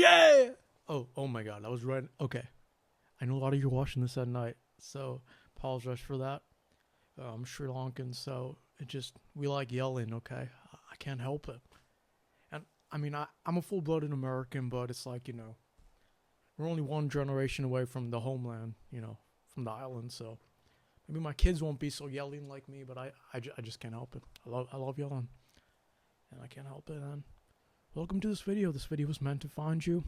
yeah! Oh my god, that was right. Okay. I know a lot of you are watching this at night, so apologize for that. I'm Sri Lankan, so we like yelling, okay? I can't help it. And I mean, I'm a full-blooded American, but it's like, we're only one generation away from the homeland, from the island, so maybe my kids won't be so yelling like me, but I just can't help it. I love yelling, and I can't help it. And welcome to this video. This video was meant to find you.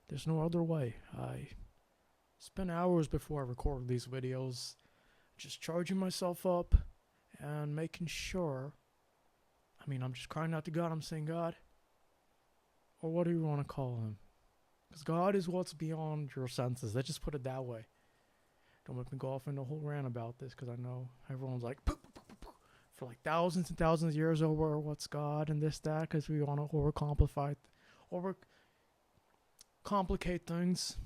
There's no other way. I spend hours before I record these videos just charging myself up and making sure. I mean, I'm just crying out to God. I'm saying, God, or what do you want to call him? Because God is what's beyond your senses. Let's just put it that way. Don't make me go off into a whole rant about this, because I know everyone's like, poo, poo, poo, poo, for like thousands and thousands of years over what's God and this, that, because we want to overcomplicate things.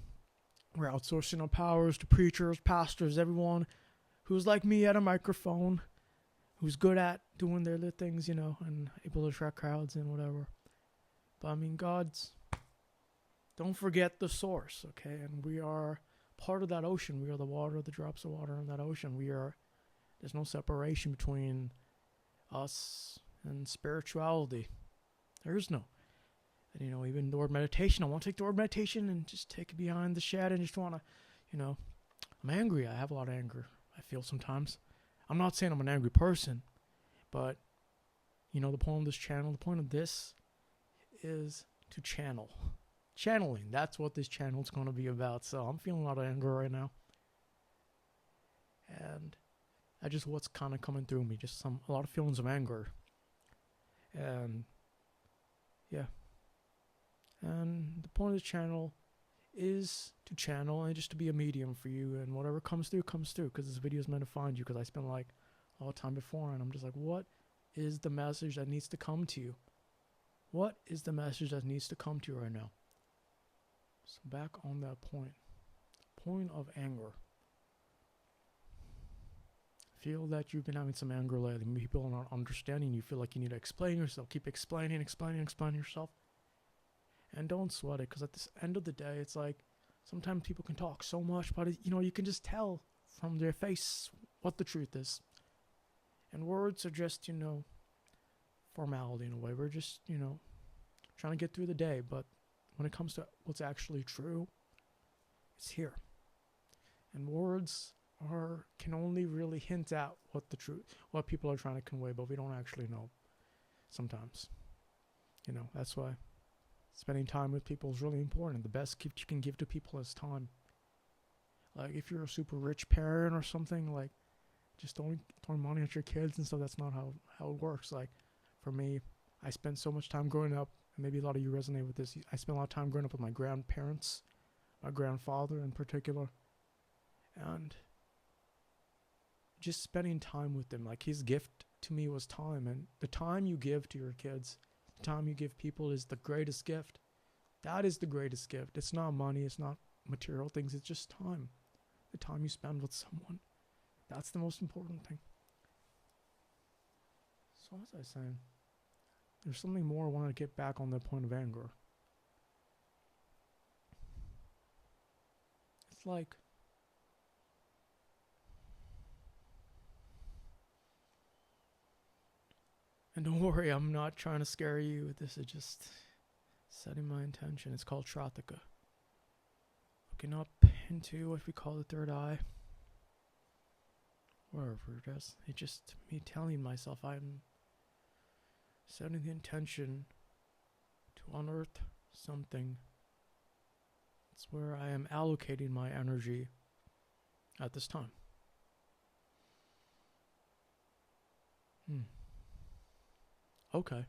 We're outsourcing our powers to preachers, pastors, everyone who's like me at a microphone, who's good at doing their things, and able to attract crowds and whatever. But I mean, don't forget the source, okay? And we are part of that ocean. We are the water, the drops of water in that ocean. There's no separation between us and spirituality. There is no. And, even the word meditation, I want to take the word meditation and just take it behind the shed and just want to, I'm angry. I have a lot of anger, I feel sometimes. I'm not saying I'm an angry person, but, the point of this channel, the point of this is to channel. Channeling, that's what this channel is going to be about. So I'm feeling a lot of anger right now. And that's just what's kind of coming through me. Just a lot of feelings of anger. And, yeah. And the point of this channel is to channel and just to be a medium for you. And whatever comes through, comes through. Because this video is meant to find you. Because I spent all the time before. And I'm just like, what is the message that needs to come to you? What is the message that needs to come to you right now? So back on that point of anger. I feel that you've been having some anger lately. Maybe people are not understanding. You feel like you need to explain yourself. Keep explaining yourself. And don't sweat it, because at the end of the day, it's like sometimes people can talk so much, but you can just tell from their face what the truth is. And words are just, formality in a way. We're just, trying to get through the day, but when it comes to what's actually true, it's here. And words can only really hint at what people are trying to convey, but we don't actually know sometimes. That's why spending time with people is really important. The best gift you can give to people is time. Like, if you're a super rich parent or something, like, just throwing money at your kids and stuff, that's not how it works. Like, for me, I spent so much time growing up, and maybe a lot of you resonate with this. I spent a lot of time growing up with my grandparents, my grandfather in particular, and just spending time with them. Like, his gift to me was time, and the time you give to your kids, the time you give people is the greatest gift. That is the greatest gift. It's not money, it's not material things, it's just time. The time you spend with someone. That's the most important thing. So what was I saying? There's something more I want to get back on the point of anger. It's like, and don't worry, I'm not trying to scare you. This is just setting my intention. It's called Tratika. Looking up into what we call the third eye. Wherever it is. It's just me telling myself I'm setting the intention to unearth something. It's where I am allocating my energy at this time. Okay.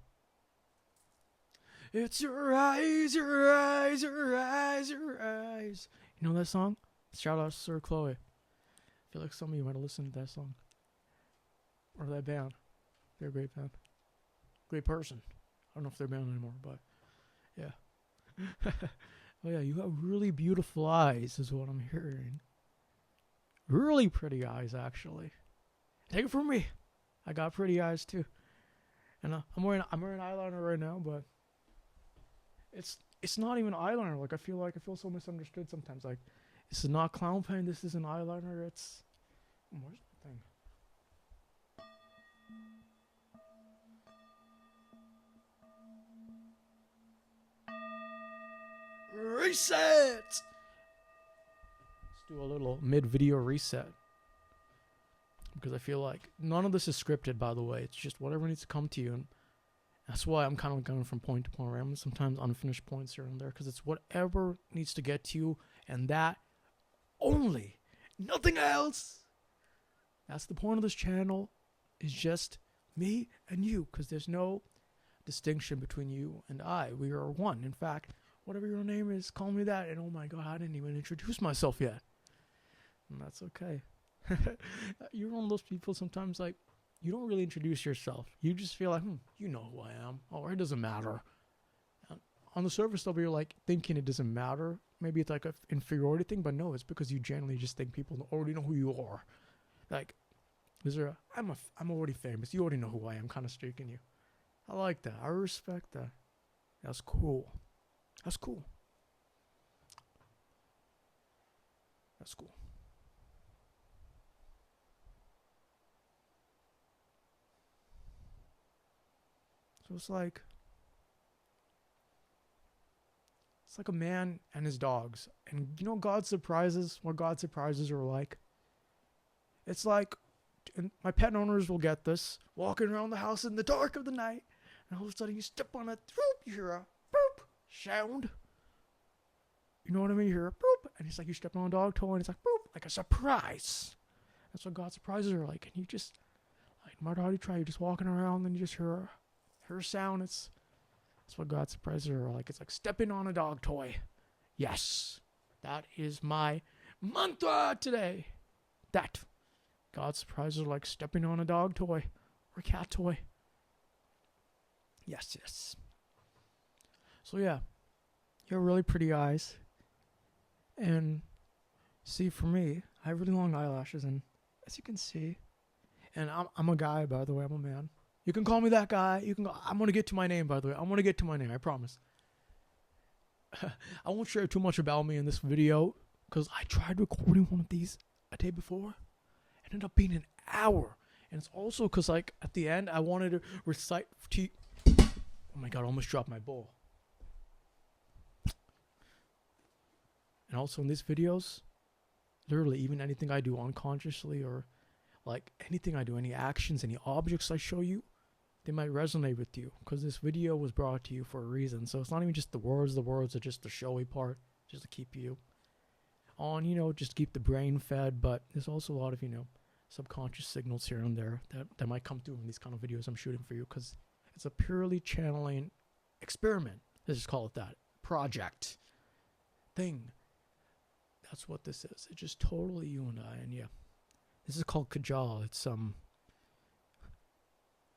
It's your eyes, your eyes, your eyes, your eyes. You know that song? Shout out to Sir Chloe. I feel like some of you might have listened to that song. Or that band. They're a great band. Great person. I don't know if they're a band anymore, but yeah. Oh yeah, you have really beautiful eyes is what I'm hearing. Really pretty eyes, actually. Take it from me. I got pretty eyes too. And I'm wearing eyeliner right now, but it's it's not even eyeliner. Like I feel so misunderstood sometimes. Like this is not clown paint. This isn't eyeliner. It's where's the thing? Reset. Let's do a little mid-video reset because I feel like none of this is scripted. By the way, it's just whatever needs to come to you, and that's why I'm kind of going from point to point. Right? Sometimes unfinished points here and there because it's whatever needs to get to you, and that only, nothing else. That's the point of this channel. Is just me and you, because there's no distinction between you and I. We are one. In fact, whatever your name is, call me that. And oh my God, I didn't even introduce myself yet. And that's okay. You're one of those people sometimes, like, you don't really introduce yourself. You just feel like, you know who I am. Oh, it doesn't matter. On the surface level, you're like thinking it doesn't matter. Maybe it's like an inferiority thing, but no, it's because you generally just think people already know who you are. Like, I'm already famous. You already know who I am, kind of streaking you. I like that. I respect that. That's cool. That's cool. That's cool. So it's like a man and his dogs. And you know God's surprises? What God's surprises are like? It's like, and my pet owners will get this, walking around the house in the dark of the night, and all of a sudden you step on a throop, you hear a boop sound. You know what I mean? You hear a boop, and it's like you step on a dog toy, and it's like boop, like a surprise. That's what God's surprises are like. And you just, like, no matter how you try, you're just walking around, and you just hear a sound. That's what God's surprises are like. It's like stepping on a dog toy. Yes, that is my mantra today. That God's surprises are like stepping on a dog toy or a cat toy. Yes, yes. So yeah, you have really pretty eyes. And see, for me, I have really long eyelashes, and as you can see, and I'm a guy, by the way, I'm a man. You can call me that guy. I'm going to get to my name, by the way. I'm going to get to my name, I promise. I won't share too much about me in this video, because I tried recording one of these a day before. It ended up being an hour. And it's also because, like, at the end, I wanted to recite to you. Oh my God, I almost dropped my bowl. And also in these videos, literally even anything I do unconsciously, or like anything I do, any actions, any objects I show you, they might resonate with you because this video was brought to you for a reason. So it's not even just the words are just the showy part, just to keep you on, just keep the brain fed. But there's also a lot of, subconscious signals here and there that might come through in these kind of videos I'm shooting for you, because it's a purely channeling experiment. Let's just call it that. Project. Thing. That's what this is. It's just totally you and I. And yeah, this is called Kajal. It's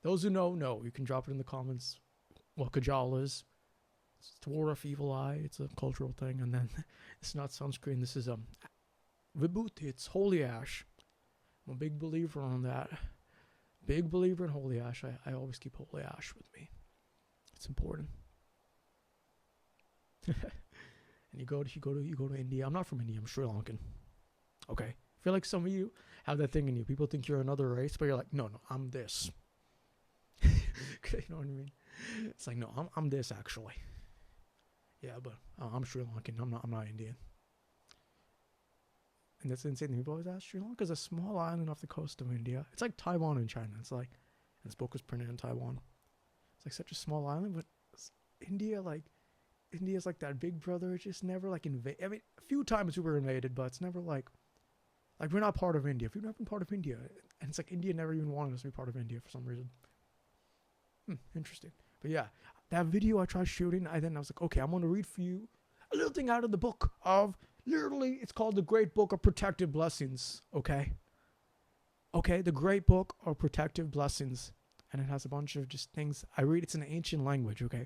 those who know. You can drop it in the comments what Kajal is. It's to ward off evil eye. It's a cultural thing. And then it's not sunscreen. This is Vibhuti. It's holy ash. I'm a big believer on that. Big believer in holy ash. I always keep holy ash with me. It's important. And you go to India. I'm not from India. I'm Sri Lankan. Okay. I feel like some of you have that thing in you. People think you're another race, but you're like, no, I'm this. You know what I mean? It's like, no, I'm this actually. Yeah, but I'm Sri Lankan. I'm not Indian. And that's the insane thing. People always ask, Sri Lanka is a small island off the coast of India. It's like Taiwan and China. It's like, and this book was printed in Taiwan. It's like such a small island, but India's like that big brother. It's just never like invade. I mean, a few times we were invaded, but it's never like we're not part of India. If we've never been part of India, and it's like India never even wanted us to be part of India for some reason. Interesting. But yeah, that video I tried shooting, I was like, okay, I'm going to read for you a little thing out of the book of, literally, it's called The Great Book of Protective Blessings, okay? Okay, The Great Book of Protective Blessings. And it has a bunch of just things. I read, it's in an ancient language, okay?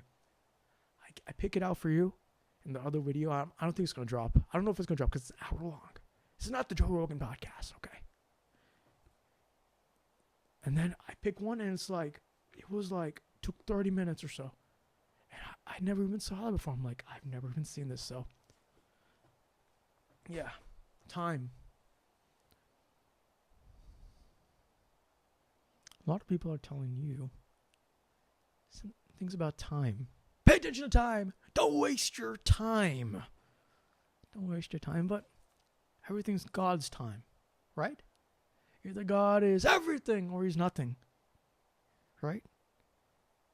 I pick it out for you in the other video. I don't think it's going to drop. I don't know if it's going to drop because it's an hour long. This is not the Joe Rogan podcast, okay? And then I pick one and it's like, it was like, took 30 minutes or so. And I never even saw that before. I'm like, I've never even seen this. So, yeah, time. A lot of people are telling you some things about time. Pay attention to time. Don't waste your time. Don't waste your time, but everything's God's time, right? Either God is everything or he's nothing, right?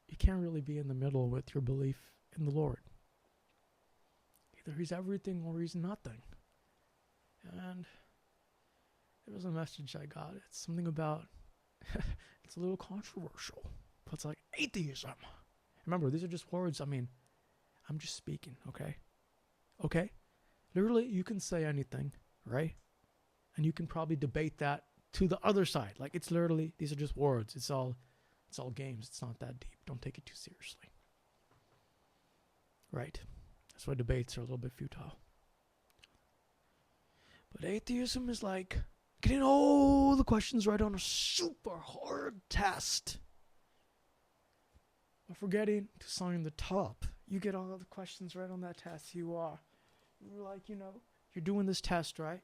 You can't really be in the middle with your belief in the Lord. Either he's everything or he's nothing. And it was a message I got. It's something about, it's a little controversial, but it's like atheism. Remember, these are just words. I mean, I'm just speaking, okay? Okay? Literally, you can say anything, right? And you can probably debate that to the other side. Like, it's literally, these are just words. It's all games. It's not that deep. Don't take it too seriously. Right? That's why debates are a little bit futile. But atheism is like getting all the questions right on a super hard test. But forgetting to sign the top. You get all the questions right on that test. You're like, you're doing this test, right?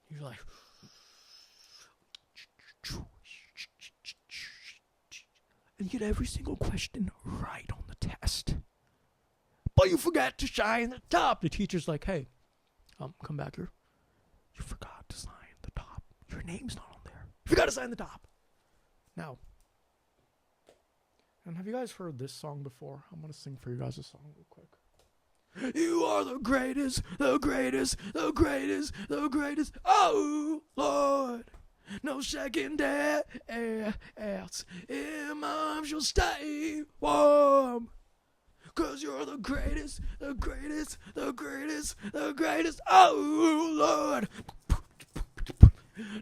You're like, and you get every single question right on the test. But you forgot to sign the top. The teacher's like, hey, come back here. You forgot to sign the top. Your name's not on there. You forgot to sign the top. Now, and have you guys heard this song before? I'm going to sing for you guys a song real quick. You are the greatest, the greatest, the greatest, the greatest. Oh, Lord. No second doubts. In my arms you'll stay warm. 'Cause you're the greatest, the greatest, the greatest, the greatest. Oh, Lord.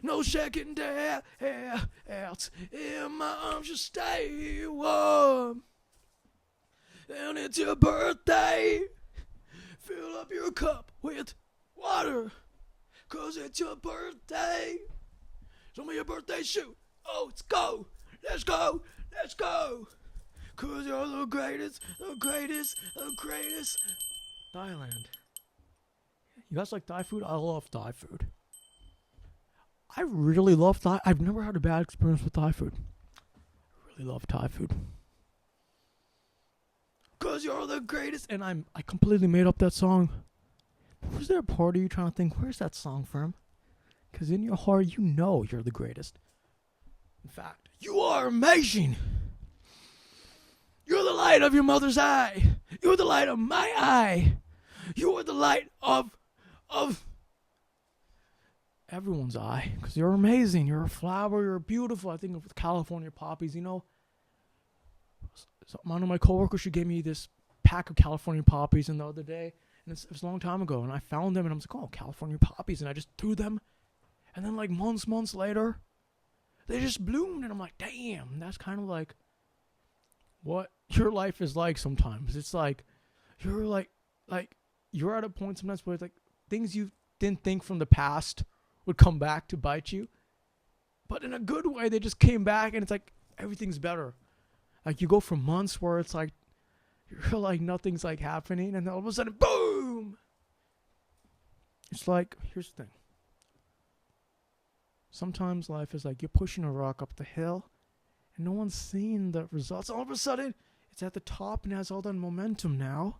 No second doubts. In my arms you'll stay warm. And it's your birthday. Fill up your cup with water. 'Cause it's your birthday. Show me your birthday shoot. Oh, let's go. Let's go. Let's go. 'Cause you're the greatest, the greatest, the greatest. Thailand. You guys like Thai food? I love Thai food. I really love Thai. I've never had a bad experience with Thai food. I really love Thai food. 'Cause you're the greatest. And I completely made up that song. Was there a part of you trying to think, where's that song from? Because in your heart, you know you're the greatest. In fact, you are amazing. You're the light of your mother's eye. You're the light of my eye. You are the light of everyone's eye. Because you're amazing. You're a flower. You're beautiful. I think of California poppies, So one of my coworkers, she gave me this pack of California poppies the other day. And it was a long time ago. And I found them and I was like, oh, California poppies. And I just threw them. And then like months later, they just bloomed. And I'm like, damn, that's kind of like what your life is like sometimes. It's like, you're like you're at a point sometimes where it's like things you didn't think from the past would come back to bite you. But in a good way, they just came back and it's like everything's better. Like you go from months where it's like, you're like nothing's like happening. And then all of a sudden, boom! It's like, here's the thing. Sometimes life is like you're pushing a rock up the hill and no one's seeing the results. All of a sudden, it's at the top and has all that momentum now.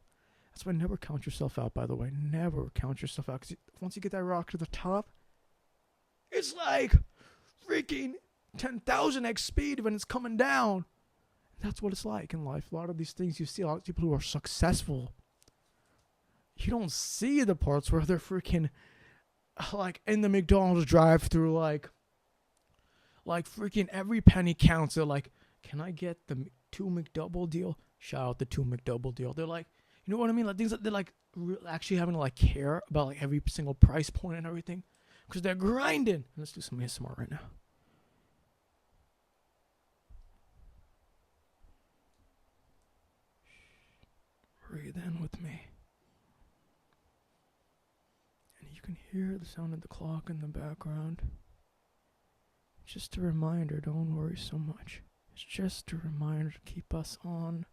That's why never count yourself out, by the way. Never count yourself out. Because once you get that rock to the top, it's like freaking 10,000x speed when it's coming down. That's what it's like in life. A lot of these things you see, a lot of people who are successful, you don't see the parts where they're freaking like in the McDonald's drive-thru, like freaking every penny counts. They're like, can I get the 2 McDouble deal? Shout out the 2 McDouble deal. They're like, you know what I mean? Like things that they're like actually having to like care about like every single price point and everything because they're grinding. Let's do some ASMR right now. Breathe in with me. And you can hear the sound of the clock in the background. Just a reminder, don't worry so much. It's just a reminder to keep us on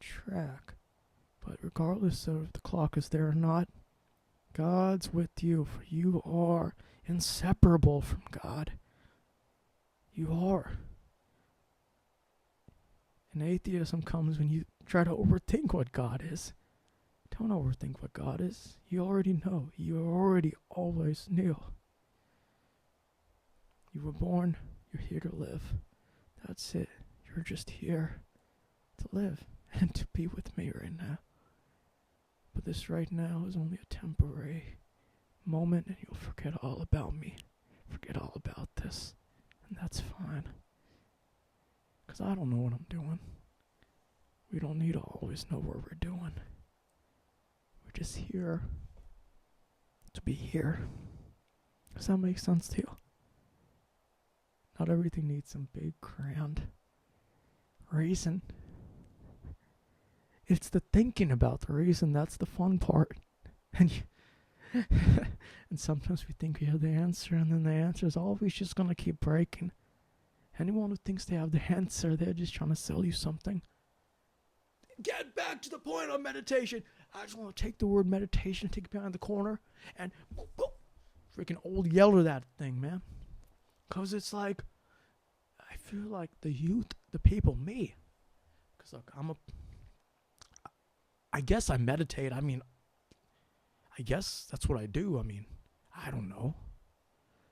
track. But regardless of if the clock is there or not, God's with you, for you are inseparable from God. You are. And atheism comes when you try to overthink what God is. Don't overthink what God is. You already know. You already always knew. You were born. You're here to live. That's it. You're just here to live and to be with me right now. But this right now is only a temporary moment, and you'll forget all about me. Forget all about this. And that's fine. Because I don't know what I'm doing. We don't need to always know what we're doing. We're just here to be here. Does that make sense to you? Not everything needs some big, grand reason. It's the thinking about the reason that's the fun part. And and sometimes we think we have the answer, and then the answer is always just going to keep breaking. Anyone who thinks they have the answer, they're just trying to sell you something. Get back to the point of meditation. I just want to take the word meditation, take it behind the corner, and freaking old yeller that thing, man. Because it's like, I feel like the youth, the people, me. Because look, I guess I meditate. I mean, I guess that's what I do. I mean, I don't know.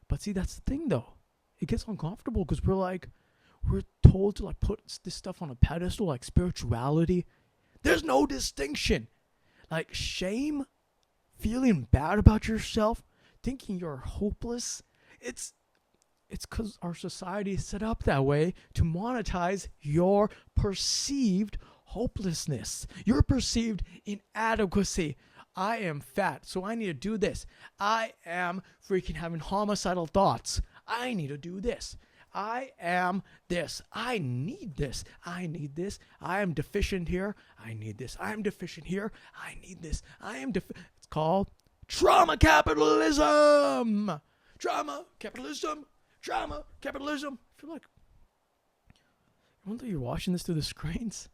But see, that's the thing, though. It gets uncomfortable because we're told to like put this stuff on a pedestal, like spirituality. There's no distinction. Like shame, feeling bad about yourself, thinking you're hopeless. It's because our society is set up that way to monetize your perceived hopelessness, your perceived inadequacy. I am fat, so I need to do this. I am freaking having homicidal thoughts. I need to do this. I am this. I need this. I need this. I am deficient here. I need this. I am deficient here. I need this. It's called trauma capitalism. Trauma capitalism. Trauma capitalism. I feel like, even though you're watching this through the screens,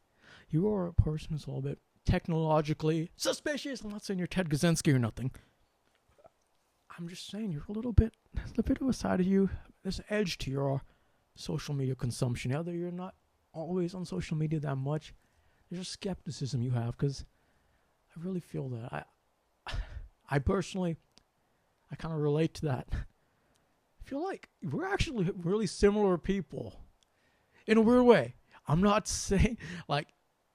you are a person who's a little bit technologically suspicious. I'm not saying you're Ted Kaczynski or nothing. I'm just saying there's a little bit of a side of you. There's an edge to your social media consumption. Although you're not always on social media that much, there's a skepticism you have, because I really feel that. I personally, I kind of relate to that. I feel like we're actually really similar people in a weird way. I'm not saying, like,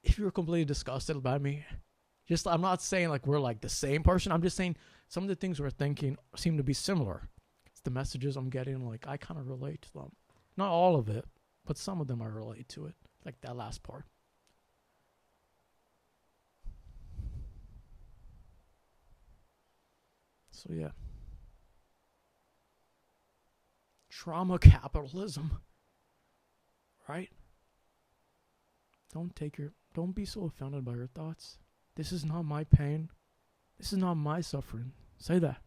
if you're completely disgusted about me, I'm not saying like we're like the same person. I'm just saying some of the things we're thinking seem to be similar. It's the messages I'm getting, like I kind of relate to them. Not all of it, but some of them I relate to it. Like that last part. So yeah. Trauma capitalism. Right? Don't be so offended by your thoughts. This is not my pain. This is not my suffering. Say that.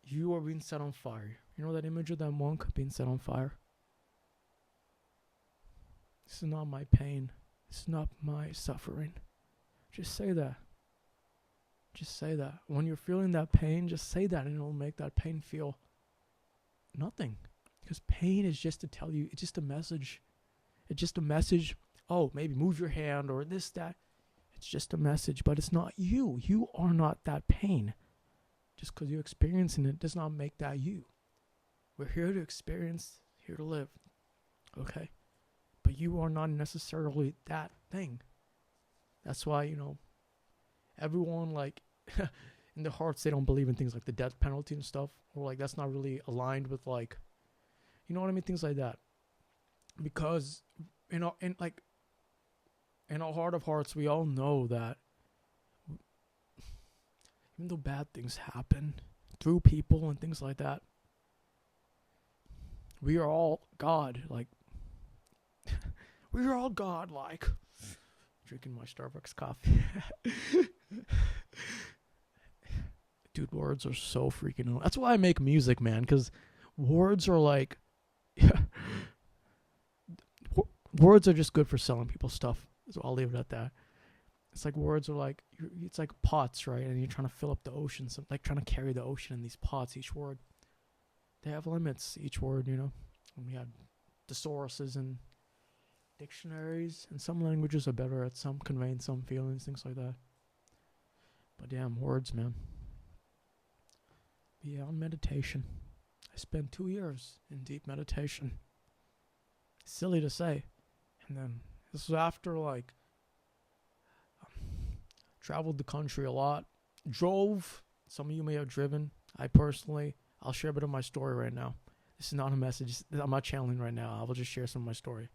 You are being set on fire. You know that image of that monk being set on fire? This is not my pain. This is not my suffering. Just say that. Just say that. When you're feeling that pain, just say that, and it'll make that pain feel nothing. Because pain is just to tell you, it's just a message. It's just a message. Oh, maybe move your hand or this, that. It's just a message, but it's not you. You are not that pain. Just because you're experiencing it does not make that you. We're here to experience, here to live. Okay? But you are not necessarily that thing. That's why, everyone, like, in their hearts, they don't believe in things like the death penalty and stuff. Or, like, that's not really aligned with, like, you know what I mean? Things like that. Because, in our heart of hearts, we all know that even though bad things happen through people and things like that, we are all God. Like, we are all God. Like, drinking my Starbucks coffee. Dude, words are so freaking annoying. That's why I make music, man, because words are like, words are just good for selling people stuff. So I'll leave it at that. It's like words are like, it's like pots, right? And you're trying to fill up the ocean, so like trying to carry the ocean in these pots. Each word, they have limits. Each word, you know. And we had thesauruses and dictionaries, and some languages are better at some conveying some feelings, things like that. But damn, words, man. Beyond meditation. I spent 2 years in deep meditation. Silly to say. And then this was after like traveled the country a lot. Drove. Some of you may have driven. I personally, I'll share a bit of my story right now. This is not a message. I'm not channeling right now. I will just share some of my story.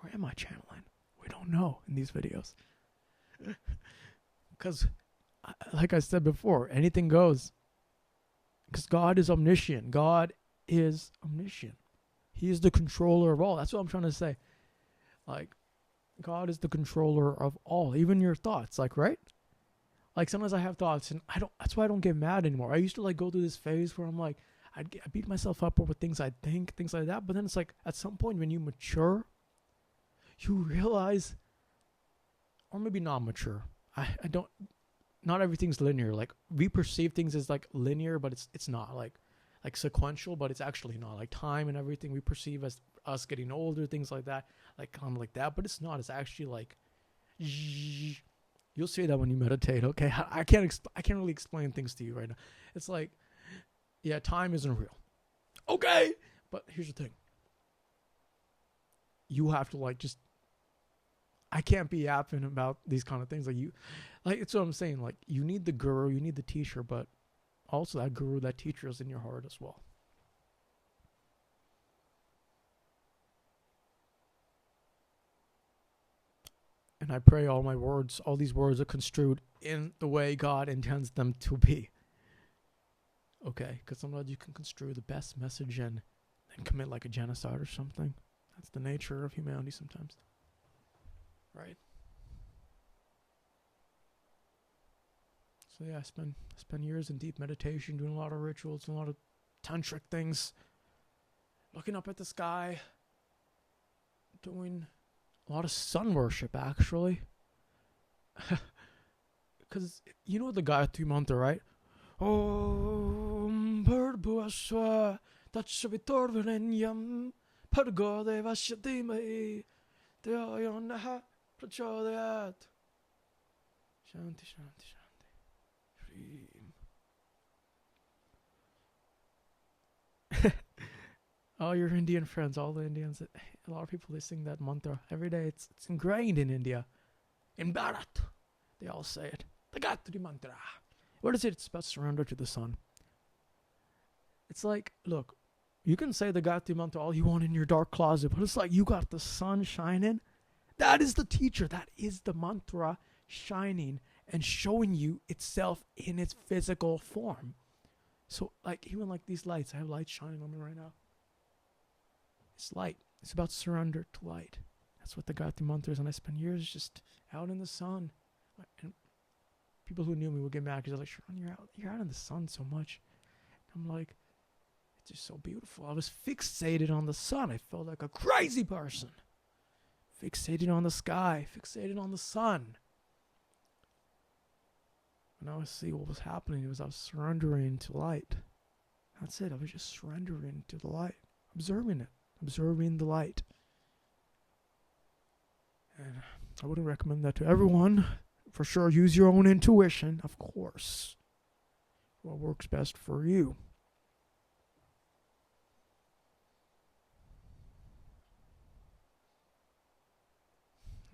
Or am I channeling? We don't know in these videos. Because, like I said before, anything goes. Because God is omniscient. God is omniscient. He is the controller of all. That's what I'm trying to say. Like, God is the controller of all, even your thoughts. Like, right? Like, sometimes I have thoughts, and that's why I don't get mad anymore. I used to, like, go through this phase where I'm like, I beat myself up over things I think, things like that. But then it's like, at some point when you mature, you realize, or maybe not mature. Not everything's linear. Like, we perceive things as like linear, but it's not like sequential, but it's actually not. Like time and everything we perceive as us getting older, things like that, like kind of like that, but it's not. It's actually like, you'll see that when you meditate. Okay, I can't really explain things to you right now. It's like, yeah, time isn't real. Okay, but here's the thing. You have to like just. I can't be yapping about these kind of things. It's what I'm saying. Like, you need the guru, you need the teacher, but also that guru, that teacher is in your heart as well. And I pray all these words are construed in the way God intends them to be. Okay, because sometimes you can construe the best message and commit like a genocide or something. That's the nature of humanity sometimes. Right. So yeah, I spend years in deep meditation, doing a lot of rituals, doing a lot of tantric things, looking up at the sky, doing a lot of sun worship actually. Because you know the Gayatri mantra, right? Om Bhurvasva Tatshavitorvarenyam Bhargo Devasya Dhimai Dhyayanah Prachodayat. Shanti, shanti, shanti. All your Indian friends, all the Indians, a lot of people, they sing that mantra every day. It's ingrained in India. In Bharat, they all say it. The Gayatri mantra. What is it? It's about surrender to the sun. It's like, look, you can say the Gayatri mantra all you want in your dark closet, but it's like you got the sun shining. That is the teacher. That is the mantra shining and showing you itself in its physical form. So, like, even like these lights, I have lights shining on me right now. It's light. It's about surrender to light. That's what the Gayatri mantra is. And I spent years just out in the sun. And people who knew me would get mad because they're like, Sharon, you're out in the sun so much. I'm like, it's just so beautiful. I was fixated on the sun. I felt like a crazy person. Fixated on the sky. Fixated on the sun. And I was see what was happening. It was I was surrendering to light. That's it. I was just surrendering to the light. Observing it. Observing the light. And I wouldn't recommend that to everyone. For sure, use your own intuition, of course. What works best for you.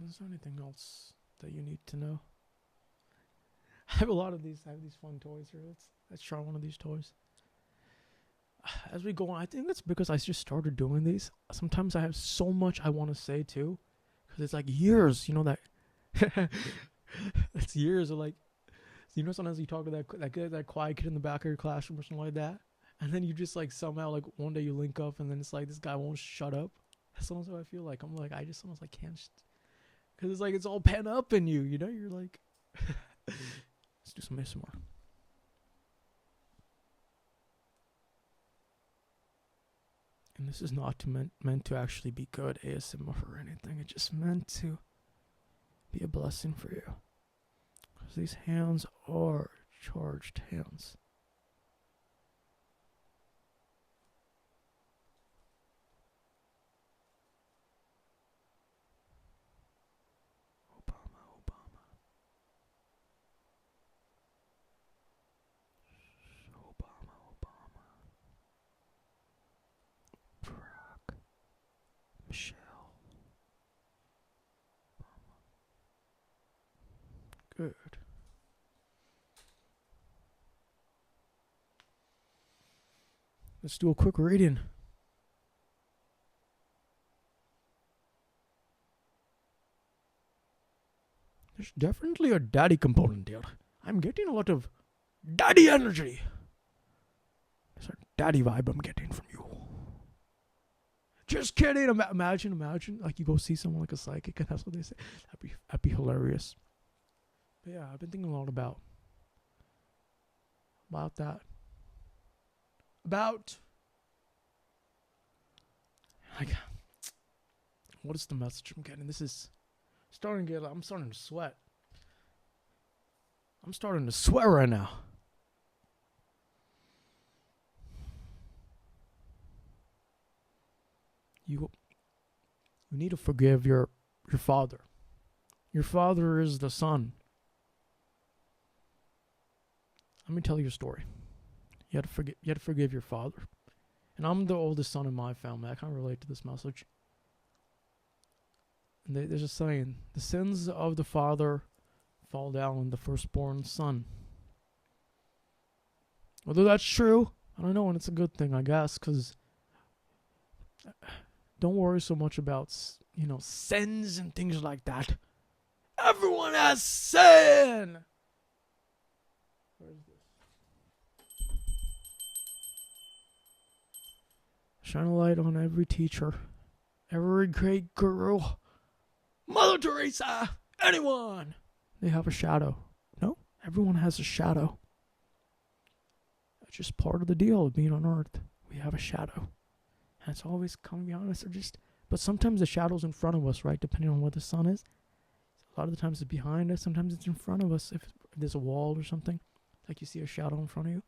Is there anything else that you need to know? I have a lot of these. I have these fun toys here. Let's try one of these toys. As we go on, I think it's because I just started doing these. Sometimes I have so much I want to say too, because it's like years. You know that. It's years of like, you know, sometimes you talk to that quiet kid in the back of your classroom or something like that, and then you just like somehow like one day you link up, and then it's like this guy won't shut up. That's almost how I feel like. I'm like I just almost like can't, because it's like it's all pent up in you. You know, you're like. Let's do some ASMR. And this is not meant to actually be good ASMR or anything. It's just meant to be a blessing for you. Because these hands are charged hands. Obama, Obama. Obama, Obama. Barack. Michelle. Obama. Good. Let's do a quick reading. There's definitely a daddy component here. I'm getting a lot of daddy energy. There's a daddy vibe I'm getting from you. Just kidding. Imagine, like you go see someone like a psychic and that's what they say. That'd be hilarious. But yeah, I've been thinking a lot about that. About like, what is the message I'm getting? This is I'm starting to sweat. I'm starting to sweat right now. You need to forgive your father. Your father is the son. Let me tell you a story. You had to forgive your father. And I'm the oldest son in my family. I can't relate to this message. And there's a saying, the sins of the father fall down on the firstborn son. Whether that's true, I don't know, and it's a good thing, I guess, because don't worry so much about, sins and things like that. Everyone has sin! Where is this? Shine a light on every teacher, every great guru, Mother Teresa, anyone. They have a shadow. No, everyone has a shadow. That's just part of the deal of being on Earth. We have a shadow. And it's always coming behind us. But sometimes the shadow's in front of us, right? Depending on where the sun is. A lot of the times it's behind us. Sometimes it's in front of us. If there's a wall or something, like you see a shadow in front of you.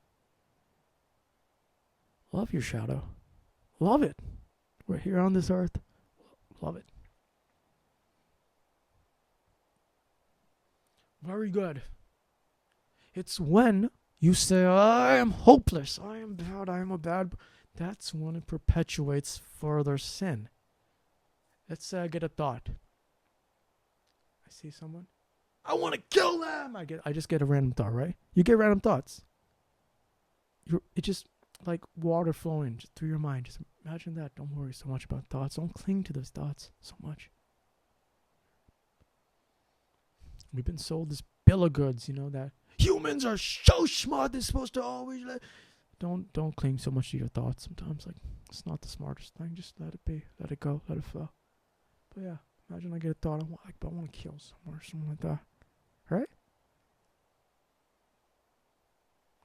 Love your shadow. Love it. We're here on this earth. Love it. Very good. It's when you say, I am hopeless, I am bad, I am a bad... That's when it perpetuates further sin. Let's say I get a thought. I see someone. I want to kill them! I just get a random thought, right? You get random thoughts. It's just like water flowing just through your mind. Just imagine that. Don't worry so much about thoughts. Don't cling to those thoughts so much. We've been sold this bill of goods, that humans are so smart, they're supposed to always Don't cling so much to your thoughts sometimes. Like, it's not the smartest thing. Just let it be. Let it go. Let it flow. But yeah, imagine I get a thought, I want to kill someone or something like that. Right?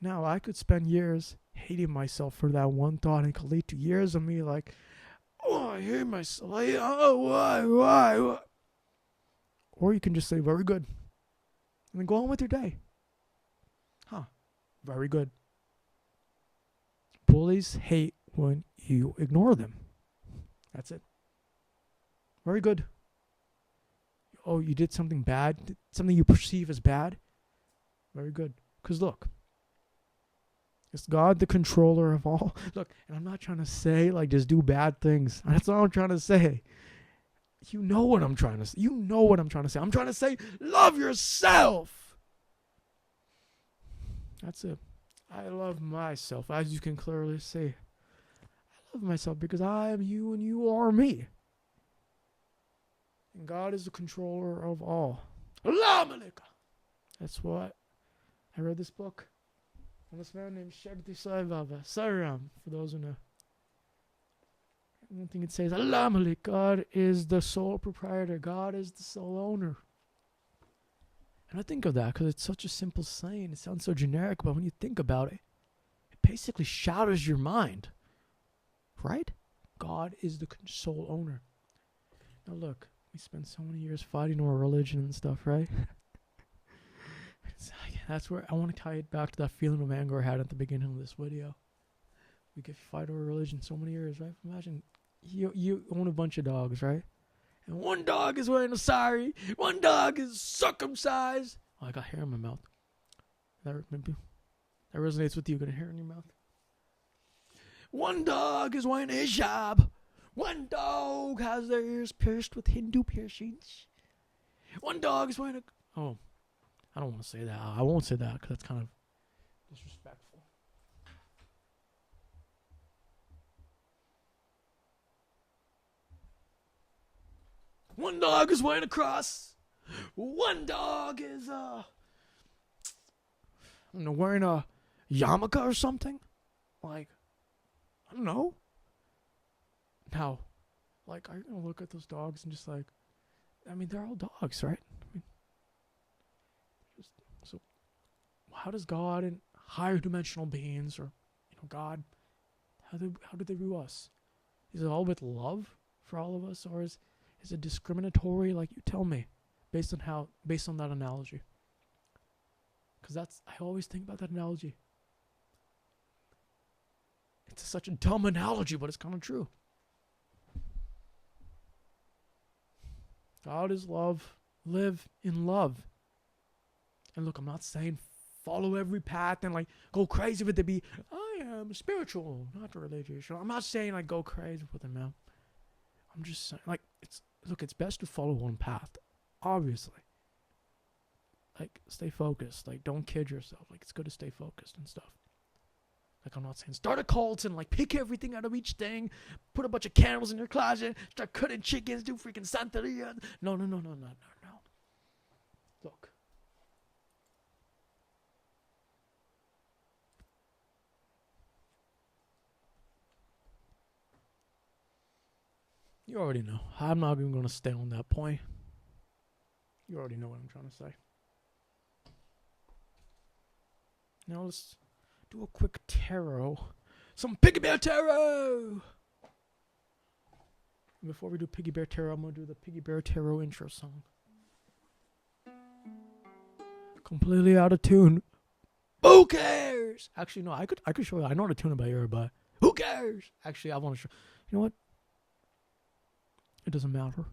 Now, I could spend years hating myself for that one thought, and it could lead to years of me like, oh, I hate myself. Why? Or you can just say, very good. And then go on with your day. Very good. Bullies hate when you ignore them. That's it. Very good. Oh, you did something bad? Something you perceive as bad? Very good. Because look, is God the controller of all? Look, and I'm not trying to say, just do bad things. That's all I'm trying to say. You know what I'm trying to say. I'm trying to say, love yourself. That's it. I love myself, as you can clearly see. I love myself because I am you and you are me. And God is the controller of all. That's what I read this book from this man named Shakti Sai Baba. Saram, for those who know. One thing it says, Allah Malik, God is the sole proprietor. God is the sole owner. And I think of that because it's such a simple saying. It sounds so generic, but when you think about it, it basically shatters your mind. Right? God is the sole owner. Now look, We spend so many years fighting over religion and stuff, right? That's where I want to tie it back to that feeling of anger I had at the beginning of this video. We could fight over religion so many years, right? Imagine you own a bunch of dogs, right? And one dog is wearing a sari, one dog is circumcised. Oh, I got hair in my mouth. That resonates with you. Got a hair in your mouth. One dog is wearing a hijab. One dog has their ears pierced with Hindu piercings. One dog is wearing a... Oh, I don't want to say that. I won't say that because that's kind of disrespectful. One dog is wearing a cross. One dog is, I don't know, wearing a yarmulke or something. Like, I don't know. Now, like, are you going to look at those dogs and just like, I mean, they're all dogs, right? I mean, so how does God and higher dimensional beings, or, you know, God, how do they view us? Is it all with love for all of us, or is it discriminatory? Like, you tell me, based on that analogy. Because I always think about that analogy. It's such a dumb analogy, but it's kind of true. God is love. Live in love. And look, I'm not saying follow every path and like go crazy with it. I am spiritual, not religious. I'm not saying like go crazy with it, man. I'm just saying, like, it's best to follow one path, obviously. Like, stay focused. Like, don't kid yourself. Like, it's good to stay focused and stuff. Like, I'm not saying start a cult and like pick everything out of each thing, put a bunch of candles in your closet, start cutting chickens, do freaking Santeria. No. Look. You already know. I'm not even going to stay on that point. You already know what I'm trying to say. Now let's do a quick tarot. Some Piggy Bear Tarot! Before we do Piggy Bear Tarot, I'm going to do the Piggy Bear Tarot intro song. Completely out of tune. Who cares? Actually, no, I could show you. I know how to tune it by ear, but who cares? Actually, I want to show. You know what? It doesn't matter.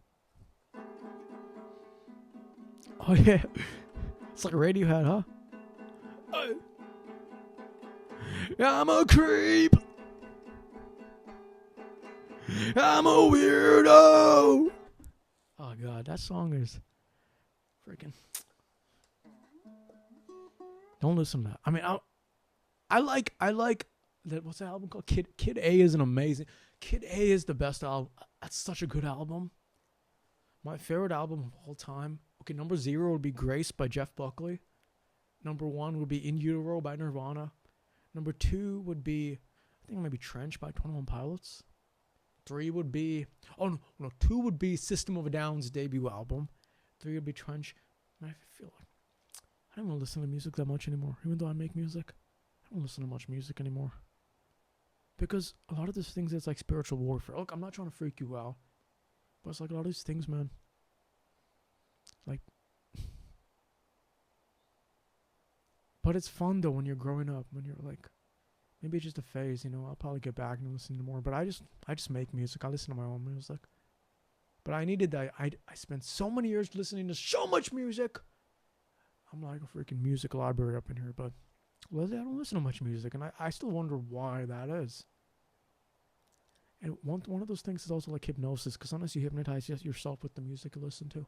Oh, yeah. It's like Radiohead, huh? I'm a creep. I'm a weirdo. Oh, God. That song is freaking... Don't listen to that. I mean, I like that. What's that album called? Kid A is an amazing. Kid A is the best album. That's such a good album. My favorite album of all time. Okay, number 0 would be Grace by Jeff Buckley. Number 1 would be In Utero by Nirvana. Number 2 would be, I think maybe Trench by 21 Pilots. 3 would be, 2 would be System of a Down's debut album. 3 would be Trench. I feel like I don't want to listen to music that much anymore. Even though I make music, I don't listen to much music anymore. Because a lot of these things, it's like spiritual warfare. Look, I'm not trying to freak you out. But it's like a lot of these things, man. Like, but it's fun though when you're growing up. When you're like, maybe it's just a phase, you know. I'll probably get back and listen to more. But I just make music. I listen to my own music. But I needed that. I spent so many years listening to so much music. I'm like a freaking music library up in here, but I don't listen to much music, and I still wonder why that is. And one of those things is also like hypnosis, because sometimes you hypnotize yourself with the music you listen to.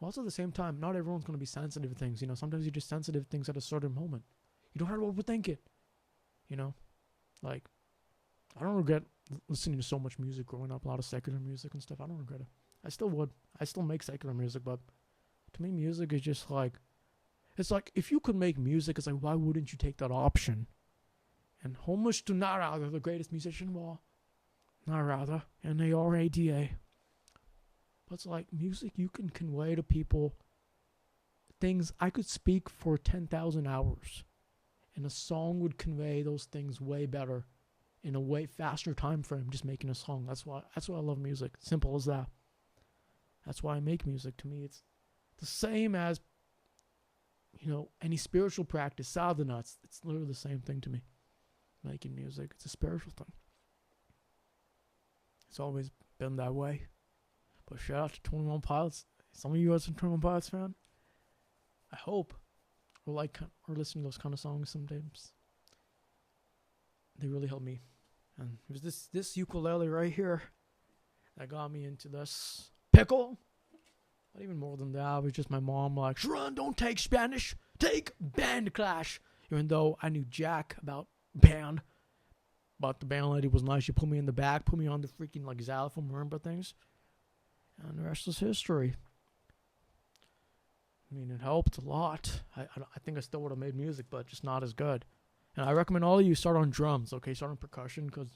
Also, at the same time, not everyone's going to be sensitive to things, you know. Sometimes you're just sensitive to things at a certain moment. You don't have to overthink it, you know. Like, I don't regret listening to so much music growing up, a lot of secular music and stuff. I don't regret it. I still would. I still make secular music, but to me, music is just like, it's like, if you could make music, it's like, why wouldn't you take that option? And homage to Narada, the greatest musician of all. Narada, Narada. But it's like, music, you can convey to people things I could speak for 10,000 hours. And a song would convey those things way better in a way faster time frame, just making a song. That's why I love music. Simple as that. That's why I make music. To me, it's the same as, any spiritual practice, sadhana. It's literally the same thing to me. Making music, it's a spiritual thing. It's always been that way. But shout out to 21 Pilots. Some of you guys are 21 Pilots fan. I hope. Or listen to those kind of songs sometimes. They really help me. And it was this ukulele right here that got me into this pickle. Not even more than that. It was just my mom like, Sharon, don't take Spanish. Take band clash. Even though I knew jack about band. But the band lady was nice. She put me in the back. Put me on the freaking xylophone marimba things. And the rest is history. I mean, it helped a lot. I think I still would have made music, but just not as good. And I recommend all of you start on drums, okay? Start on percussion, because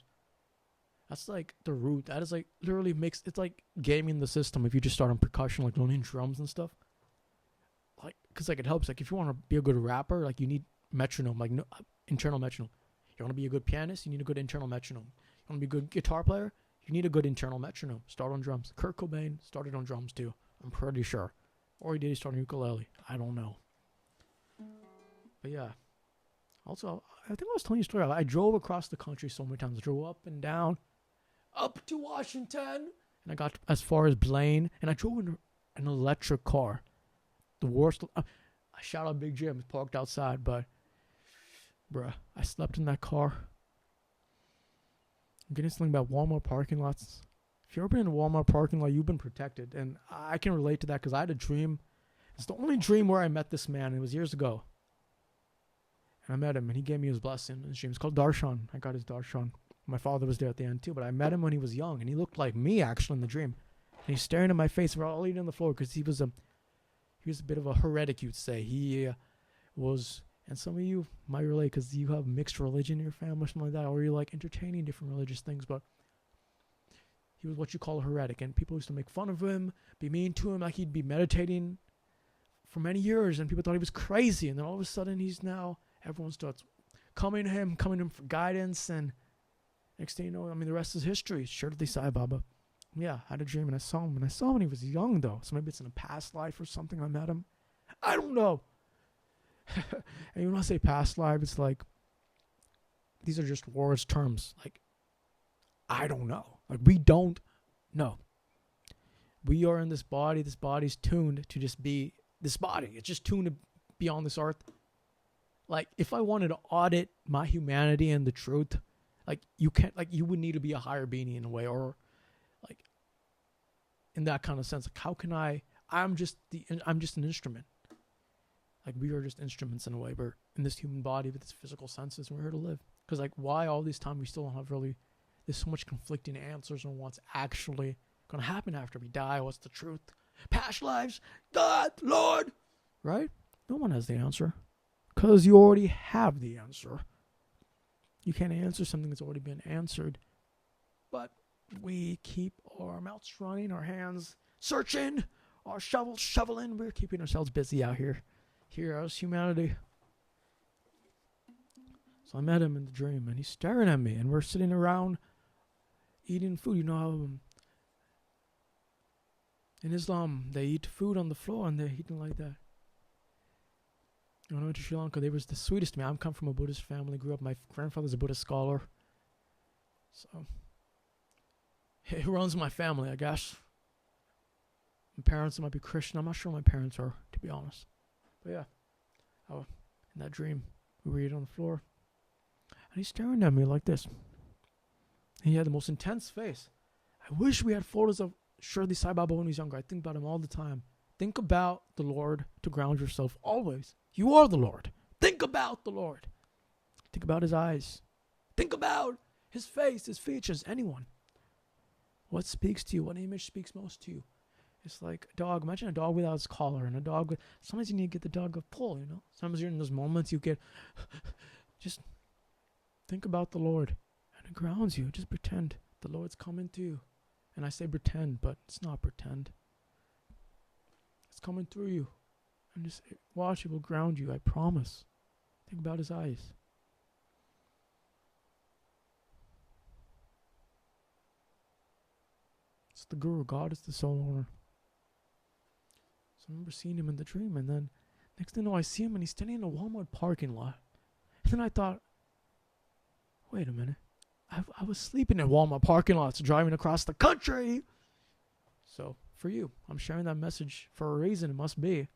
that's like the root. That is like literally it's like gaming the system if you just start on percussion, like learning drums and stuff. Like, because like it helps. Like if you want to be a good rapper, like you need metronome, like internal metronome. You want to be a good pianist, you need a good internal metronome. You want to be a good guitar player, you need a good internal metronome. Start on drums. Kurt Cobain started on drums too. I'm pretty sure. Or he start on ukulele. I don't know. But yeah. Also, I think I was telling you a story. I drove across the country so many times. I drove up and down, up to Washington, and I got as far as Blaine, and I drove in an electric car. The worst. I shout out Big Jim. It's parked outside, but, bruh, I slept in that car. I'm getting something about Walmart parking lots. If you've ever been in a Walmart parking lot, you've been protected. And I can relate to that because I had a dream. It's the only dream where I met this man. It was years ago. And I met him, and he gave me his blessing in his dream. It's called Darshan. I got his Darshan. My father was there at the end, too. But I met him when he was young, and he looked like me, actually, in the dream. And he's staring at my face. We're all eating on the floor because he was a bit of a heretic, you'd say. He was... And some of you might relate because you have mixed religion in your family or something like that. Or you're like entertaining different religious things. But he was what you call a heretic. And people used to make fun of him, be mean to him. Like he'd be meditating for many years. And people thought he was crazy. And then all of a sudden everyone starts coming to him for guidance. And next thing you know, the rest is history. Shirley Sai Baba. Yeah, I had a dream and I saw him. And I saw him when he was young though. So maybe it's in a past life or something I met him. I don't know. And when I say past life, it's like, these are just words, terms. Like, I don't know. Like, we don't know. We are in this body. This body's tuned to just be this body. It's just tuned to be on this earth. Like, if I wanted to audit my humanity and the truth, like, you can't, like, you would need to be a higher being in a way, or, like, in that kind of sense. Like, how can I'm just an instrument. Like, we are just instruments in a way. We're in this human body with its physical senses, and we're here to live. Because, like, why all this time we still don't have really... There's so much conflicting answers on what's actually going to happen after we die. What's the truth? Past lives? God, Lord! Right? No one has the answer. Because you already have the answer. You can't answer something that's already been answered. But we keep our mouths running, our hands searching, our shovels shoveling. We're keeping ourselves busy out here. Here as humanity. So I met him in the dream, and he's staring at me, and we're sitting around eating food. You know how in Islam they eat food on the floor, and they're eating like that. When I went to Sri Lanka, they was the sweetest to me. I come from a Buddhist family, grew up. My grandfather's a Buddhist scholar, so it runs my family, I guess. My parents might be Christian. I'm not sure my parents are, to be honest. But yeah, in that dream, we were eating on the floor. And he's staring at me like this. He had the most intense face. I wish we had photos of Shirley Sai Baba when he was younger. I think about him all the time. Think about the Lord to ground yourself always. You are the Lord. Think about the Lord. Think about his eyes. Think about his face, his features, anyone. What speaks to you? What image speaks most to you? It's like a dog. Imagine a dog without its collar, and a dog with... Sometimes you need to get the dog a pull, you know? Sometimes you're in those moments you get... Just think about the Lord, and it grounds you. Just pretend the Lord's coming to you. And I say pretend, but it's not pretend. It's coming through you. And just watch, it will ground you, I promise. Think about his eyes. It's the Guru. God is the soul owner. So I remember seeing him in the dream, and then next thing I know, I see him, and he's standing in a Walmart parking lot. And then I thought, wait a minute. I was sleeping in Walmart parking lots, driving across the country. So, for you, I'm sharing that message for a reason. It must be.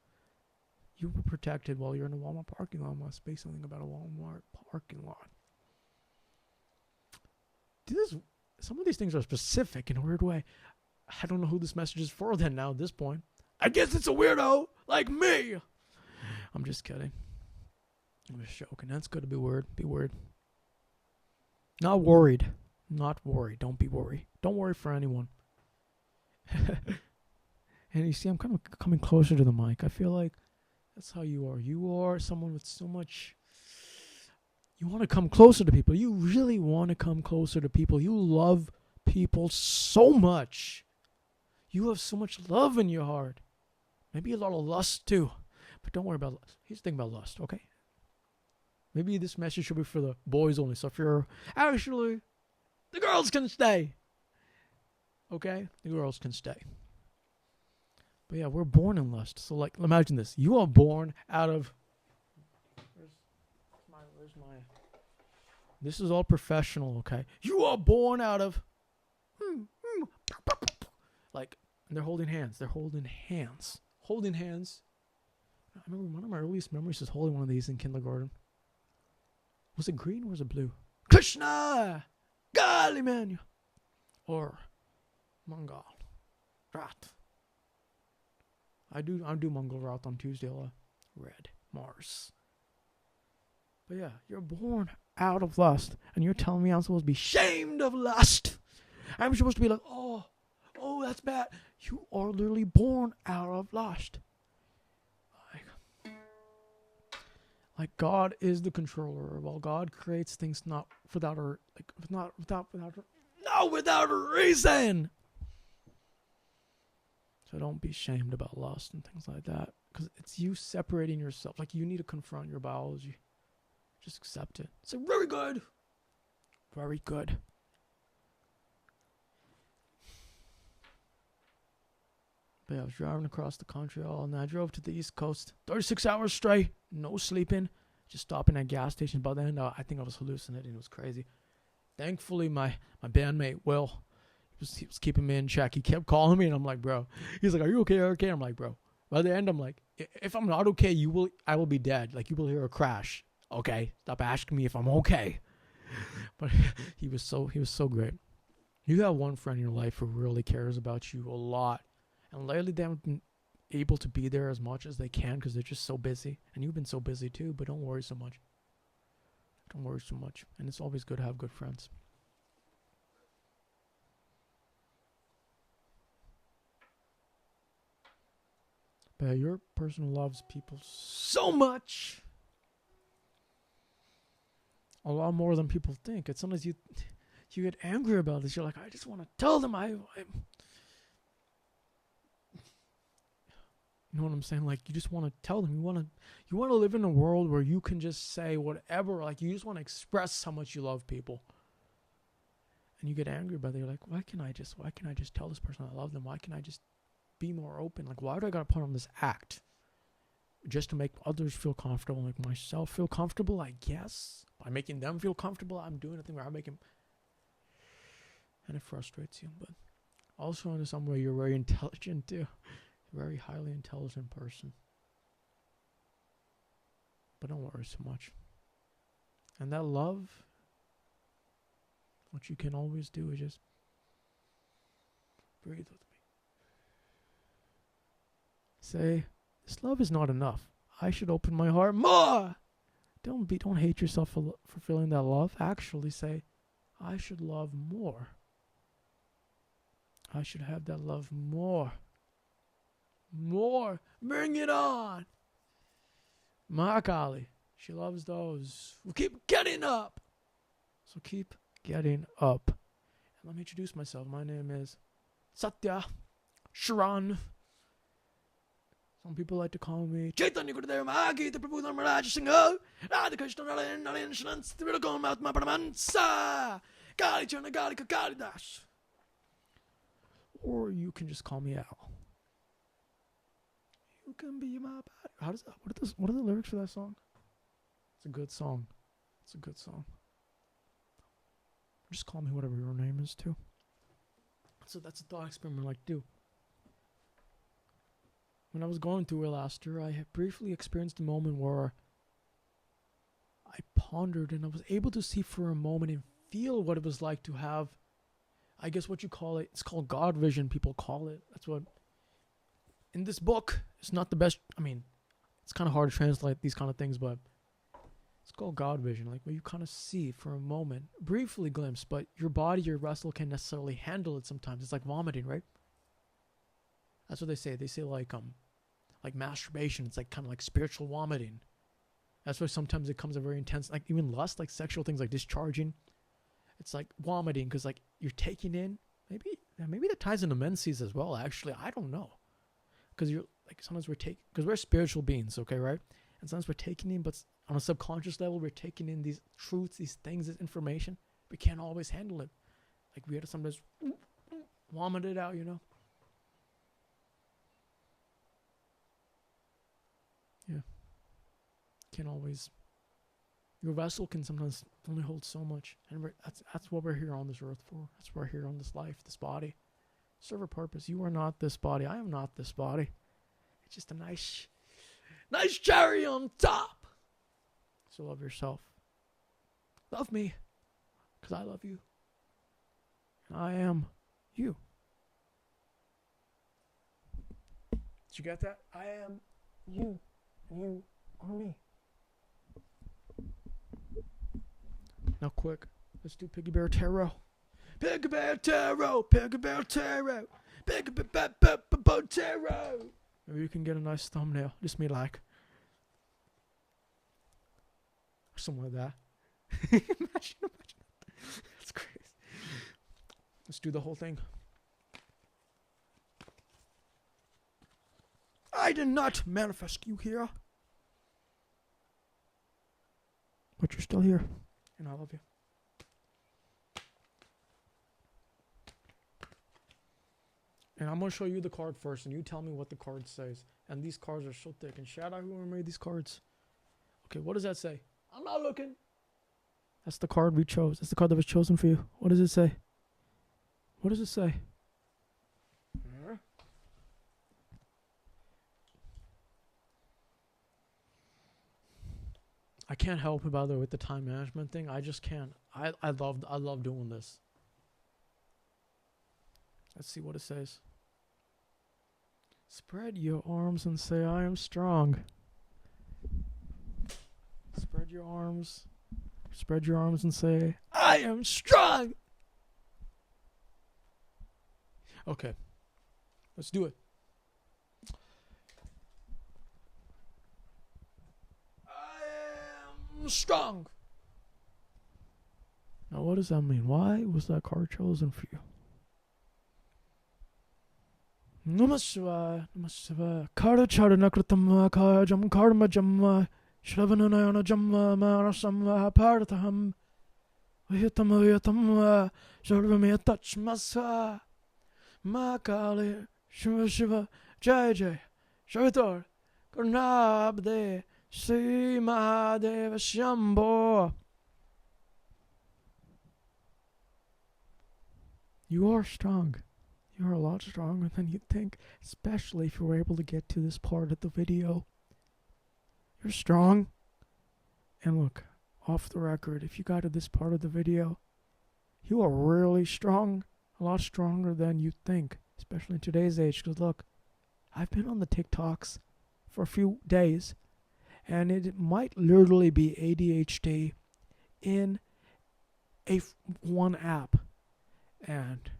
You were protected while you're in a Walmart parking lot. It must be something about a Walmart parking lot. Some of these things are specific in a weird way. I don't know who this message is for then now at this point. I guess it's a weirdo like me. I'm just kidding. I'm just joking. That's good to be weird. Be weird. Not worried. Not worried. Don't be worried. Don't worry for anyone. And you see, I'm kind of coming closer to the mic. I feel like that's how you are. You are someone with so much. You want to come closer to people. You really want to come closer to people. You love people so much. You have so much love in your heart. Maybe a lot of lust too. But don't worry about lust. Here's the thing about lust, okay? Maybe this message should be for the boys only. So if you're actually, the girls can stay. Okay? The girls can stay. But yeah, we're born in lust. So like, imagine this. You are born out of, where's my, this is all professional, okay? You are born out of, like, and they're holding hands. They're holding hands. Holding hands. I remember one of my earliest memories is holding one of these in kindergarten. Was it green or was it blue? Krishna! Gali man! Or Mongol. Rat. I do Mongol Rat on Tuesday a lot. Red. Mars. But yeah, you're born out of lust. And you're telling me I'm supposed to be shamed of lust. I'm supposed to be like, oh, that's bad. You are literally born out of lust. Like God is the controller. While God creates things not without a reason. So don't be shamed about lust and things like that, because it's you separating yourself. Like you need to confront your biology. Just accept it. Say very good, very good. But yeah, I was driving across the country all night. I drove to the East Coast. 36 hours straight. No sleeping. Just stopping at gas stations. By the end, I think I was hallucinating. It was crazy. Thankfully, my bandmate, Will, he was keeping me in check. He kept calling me, and I'm like, bro. He's like, are you okay? Okay. I'm like, bro. By the end, I'm like, if I'm not okay, I will be dead. Like, you will hear a crash. Okay? Stop asking me if I'm okay. But he was so great. You have one friend in your life who really cares about you a lot. And lately, they haven't been able to be there as much as they can because they're just so busy. And you've been so busy too, but don't worry so much. Don't worry so much. And it's always good to have good friends. But your person loves people so much. A lot more than people think. It's sometimes you get angry about this. You're like, I just want to tell them you know what I'm saying? Like, you just want to tell them. You want to live in a world where you can just say whatever. Like, you just want to express how much you love people. And you get angry about it. You're like, why can I just tell this person I love them? Why can I just be more open? Like, why do I got to put on this act? Just to make others feel comfortable, make myself feel comfortable, I guess. By making them feel comfortable, I'm doing a thing where I make them. And it frustrates you. But also in some way, you're very intelligent too. Very highly intelligent person. But don't worry so much. And that love, what you can always do is just breathe with me. Say, this love is not enough. I should open my heart more. Don't hate yourself for feeling that love. Actually say, I should love more. I should have that love more. More. Bring it on. Mahakali. She loves those who keep getting up. So keep getting up. And let me introduce myself. My name is Satya Sharan. Some people like to call me Chaitanya Gurudev Mahagita Prabhu Dharmaraj Singha Radha Krishna Narayan Narayan Shanans Tivilakam Mahatma Paramahansa Kali Chana Kalika Kalidas. Or you can just call me Al. You can be my body. How does that? What are the lyrics for that song? It's a good song. It's a good song. Just call me whatever your name is too. So that's a thought experiment I like to do. When I was going through it last year, I had briefly experienced a moment where I pondered and I was able to see for a moment and feel what it was like to have, I guess what you call it, it's called God vision, people call it. That's what, in this book, it's not the best, I mean, it's kind of hard to translate these kind of things, but it's called God vision, like where you kind of see for a moment, briefly glimpse, but your body, your vessel can't necessarily handle it sometimes. It's like vomiting, right? That's what they say. They say like masturbation, it's like kind of like spiritual vomiting. That's why sometimes it comes a very intense, like even lust, like sexual things like discharging. It's like vomiting because like you're taking in, maybe that ties into menses as well, actually. I don't know. Because you're like, sometimes because we're spiritual beings, okay, right? And sometimes we're taking in, but on a subconscious level, we're taking in these truths, these things, this information. We can't always handle it. Like we have to sometimes vomit it out, you know? Yeah. Can't always. Your vessel can sometimes only hold so much. And that's what we're here on this earth for. That's what we're here on this life, this body. Serve a purpose. You are not this body. I am not this body. It's just a nice cherry on top. So love yourself. Love me. Because I love you. And I am you. Did you get that? I am you. You are me. Now quick. Let's do Piggy Bear Tarot. Piggy Bear Tarot. Piggy Bear Tarot. Piggy Bear Tarot. Maybe you can get a nice thumbnail. Just me like. Something like that. imagine. That's crazy. Let's do the whole thing. I did not manifest you here. But you're still here. And I love you. And I'm going to show you the card first. And you tell me what the card says. And these cards are so thick. And shout out whoever made these cards. Okay, what does that say? I'm not looking. That's the card we chose. That's the card that was chosen for you. What does it say? What does it say? I can't help it, by the way, with the time management thing. I just can't. I love doing this. Let's see what it says. Spread your arms and say, I am strong. Spread your arms. Spread your arms and say, I am strong. Okay. Let's do it. I am strong. Now, what does that mean? Why was that card chosen for you? Namaskar, namaskar. Karda charana kritam kajam karma jamma shravananayana jamma manasamva partaham Vyatam Sarvamyatachmasa Makali Shiva Shiva Jai Jai Shavitor Karnabde Sri Mahadeva Shambho. You are strong. You are a lot stronger than you think, especially if you were able to get to this part of the video. You're strong. And look, off the record, if you got to this part of the video, you are really strong. A lot stronger than you think, especially in today's age. Because look, I've been on the TikToks for a few days, and it might literally be ADHD in one app. And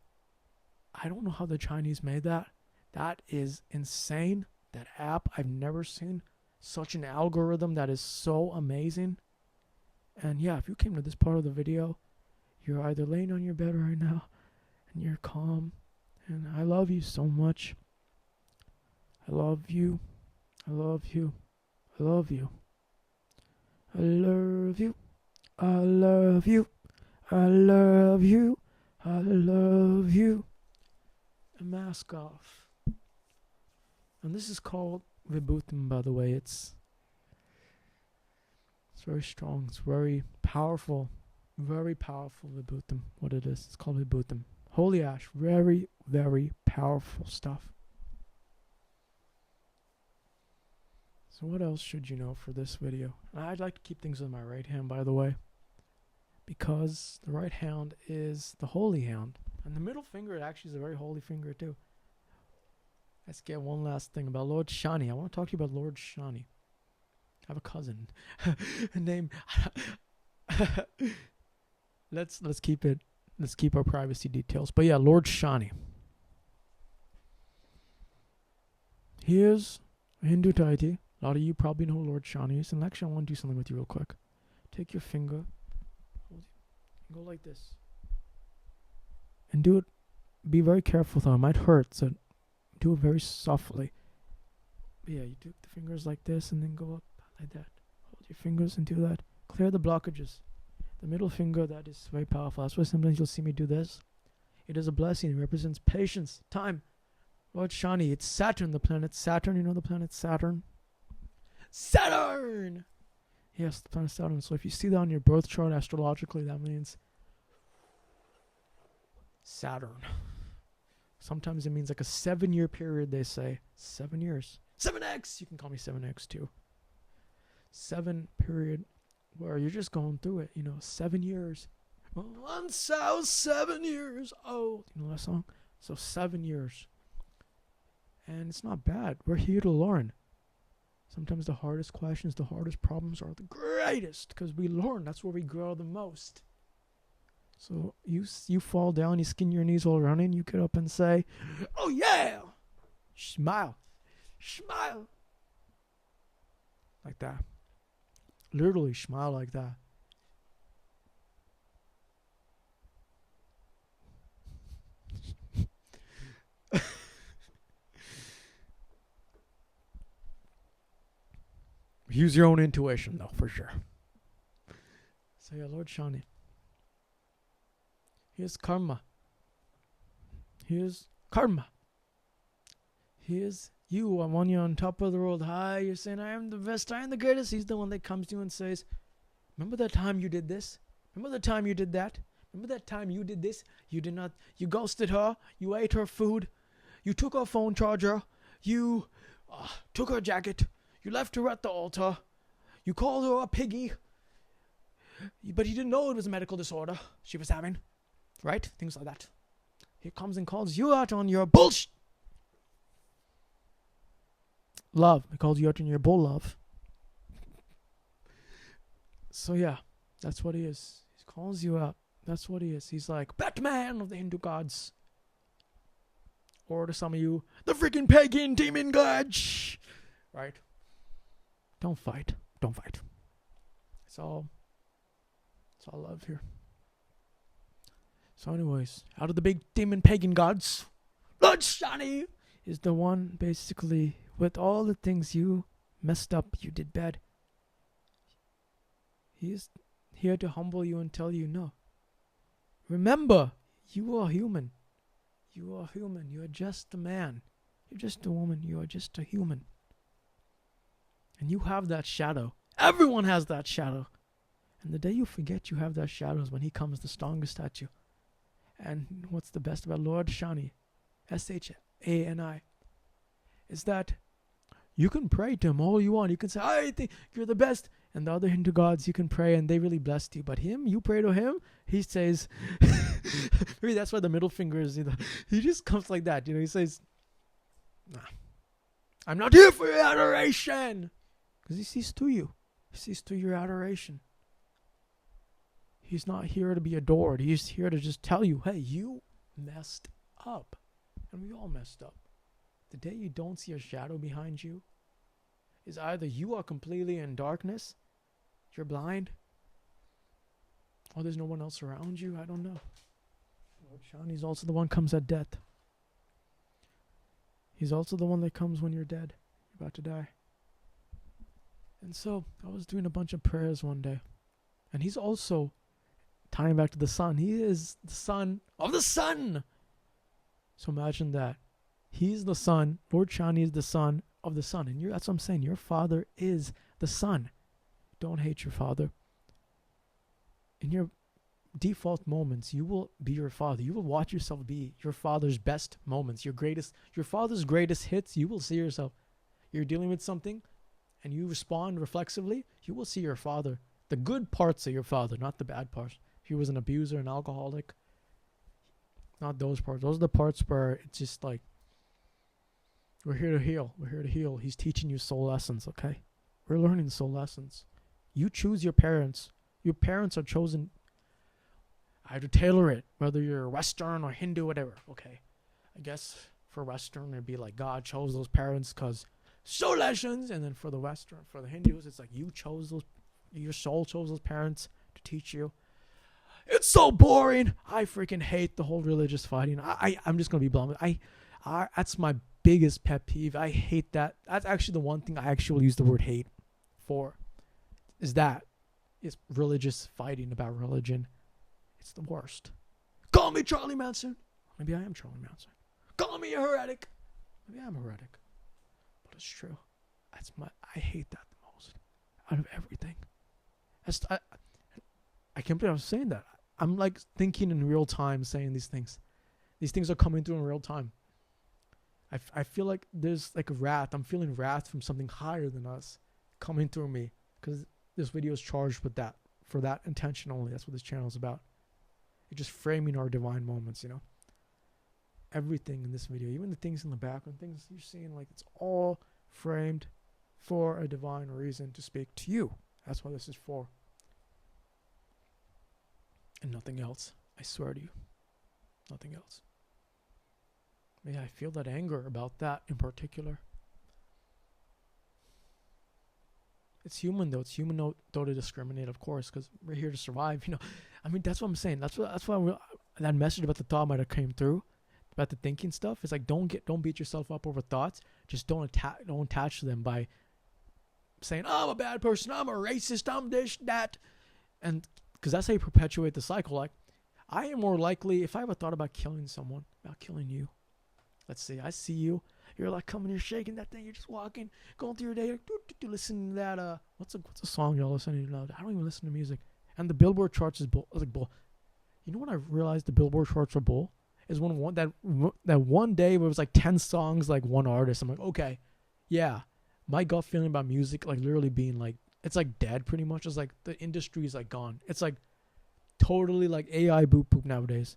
I don't know how the Chinese made that. That is insane. That app, I've never seen such an algorithm that is so amazing. And yeah, if you came to this part of the video, you're either laying on your bed right now and you're calm. And I love you so much. I love you. I love you. I love you. I love you. I love you. I love you. I love you. A mask off. And this is called Vibhutim, by the way, it's very strong. It's very powerful. Very powerful Vibhutim. What it is. It's called Vibhutim. Holy ash. Very, very powerful stuff. So what else should you know for this video? I'd like to keep things in my right hand, by the way, because the right hand is the holy hand. And the middle finger actually is a very holy finger too. Let's get one last thing about Lord Shani. I want to talk to you about Lord Shani. I have a cousin named let's keep our privacy details. But yeah, Lord Shani. He is a Hindu deity. A lot of you probably know who Lord Shani is. And actually, I want to do something with you real quick. Take your finger, go like this, and do it. Be very careful though; it might hurt. So do it very softly. But yeah, you do the fingers like this, and then go up like that. Hold your fingers and do that. Clear the blockages. The middle finger, that is very powerful. That's why sometimes you'll see me do this. It is a blessing. It represents patience, time. Lord Shani, it's Saturn, the planet Saturn. You know the planet Saturn? Saturn! Yes, the planet Saturn. So if you see that on your birth chart astrologically, that means Saturn. Sometimes it means like a 7-year period, they say. 7 years. 7X! You can call me 7X too. 7 period where you're just going through it, 7 years. One south 7 years old. You know that song? So 7 years. And it's not bad. We're here to learn. Sometimes the hardest questions, the hardest problems are the greatest because we learn. That's where we grow the most. So you fall down, you skin your knees while running, you get up and say, oh yeah! Smile. Smile. Like that. Literally smile like that. Use your own intuition, though, for sure. So yeah, Lord Shani. He is karma. He is karma. He is you. When you're on top of the world high, you're saying, I am the best, I am the greatest. He's the one that comes to you and says, remember that time you did this? Remember the time you did that? Remember that time you did this? You did not, you ghosted her. You ate her food. You took her phone charger. You took her jacket. You left her at the altar. You called her a piggy. But you didn't know it was a medical disorder she was having. Right? Things like that. He comes and calls you out on your bullshit. Love. He calls you out on your bull love. So yeah, that's what he is. He calls you out. That's what he is. He's like Batman of the Hindu gods. Or to some of you, the freaking pagan demon god. Right? Don't fight. Don't fight. It's all love here. So anyways, out of the big demon pagan gods, Lord Shani is the one basically with all the things you messed up, you did bad. He is here to humble you and tell you no. Remember, you are human. You are human. You are just a man. You're just a woman. You are just a human. And you have that shadow. Everyone has that shadow. And the day you forget you have that shadow is when he comes the strongest at you. And what's the best about Lord Shani, Shani, is that you can pray to him all you want. You can say, I think you're the best. And the other Hindu gods, you can pray and they really blessed you. But him, you pray to him, he says, maybe that's why the middle finger is, he just comes like that. He says, nah, I'm not here for your adoration. Because he sees through you. He sees through your adoration. He's not here to be adored. He's here to just tell you, hey, you messed up. And we all messed up. The day you don't see a shadow behind you is either you are completely in darkness, you're blind, or there's no one else around you. I don't know. Lord Shani's also the one who comes at death. He's also the one that comes when you're dead. You're about to die. And so I was doing a bunch of prayers one day. And he's also tying back to the sun. He is the son of the sun. So imagine that. He's the son. Lord Shani is the son of the Son. And that's what I'm saying. Your Father is the Son. Don't hate your Father. In your default moments, you will be your Father. You will watch yourself be your Father's best moments, your Father's greatest hits. You will see yourself. You're dealing with something and you respond reflexively, you will see your Father. The good parts of your Father, not the bad parts. If he was an abuser, an alcoholic, not those parts. Those are the parts where it's just like, we're here to heal. We're here to heal. He's teaching you soul lessons, okay? We're learning soul lessons. You choose your parents. Your parents are chosen. I have to tailor it, whether you're Western or Hindu, whatever. Okay. I guess for Western, it'd be like God chose those parents because soul lessons. And then for the Western, for the Hindus, it's like you chose those, your soul chose those parents to teach you. It's so boring. I freaking hate the whole religious fighting. I'm just going to be blunt. That's my biggest pet peeve. I hate that. That's actually the one thing I actually use the word hate for. Is religious fighting about religion. It's the worst. Call me Charlie Manson. Maybe I am Charlie Manson. Call me a heretic. Maybe I'm a heretic. But it's true. I hate that the most. Out of everything. I can't believe I was saying that. I'm like thinking in real time saying these things. These things are coming through in real time. I feel like there's like a wrath. I'm feeling wrath from something higher than us coming through me. Because this video is charged with that. For that intention only. That's what this channel is about. It's just framing our divine moments, you know. Everything in this video, even the things in the background, things you're seeing, like it's all framed for a divine reason to speak to you. That's what this is for. And nothing else. I swear to you. Nothing else. Yeah, I feel that anger about that in particular. It's human though. It's human though to discriminate, of course, because we're here to survive. You know, I mean, that's what I'm saying. That's why that message about the thought might have came through, about the thinking stuff. It's like don't beat yourself up over thoughts. Just don't attach to them by saying, oh, I'm a bad person, I'm a racist, I'm this, that, and because that's how you perpetuate the cycle. Like, I am more likely if I have a thought about killing someone, about killing you. Let's say I see you. You're like coming here shaking that thing. You're just walking, going through your day, like, listening to that. What's a song y'all listening to now? I don't even listen to music. And the Billboard charts is bull. I was like, bull. You know when I realized the Billboard charts are bull? Is when that one day where it was like 10 songs, like one artist. I'm like, okay, yeah. My gut feeling about music, like literally being like, it's like dead pretty much. It's like the industry is like gone. It's like totally like AI boop boop nowadays.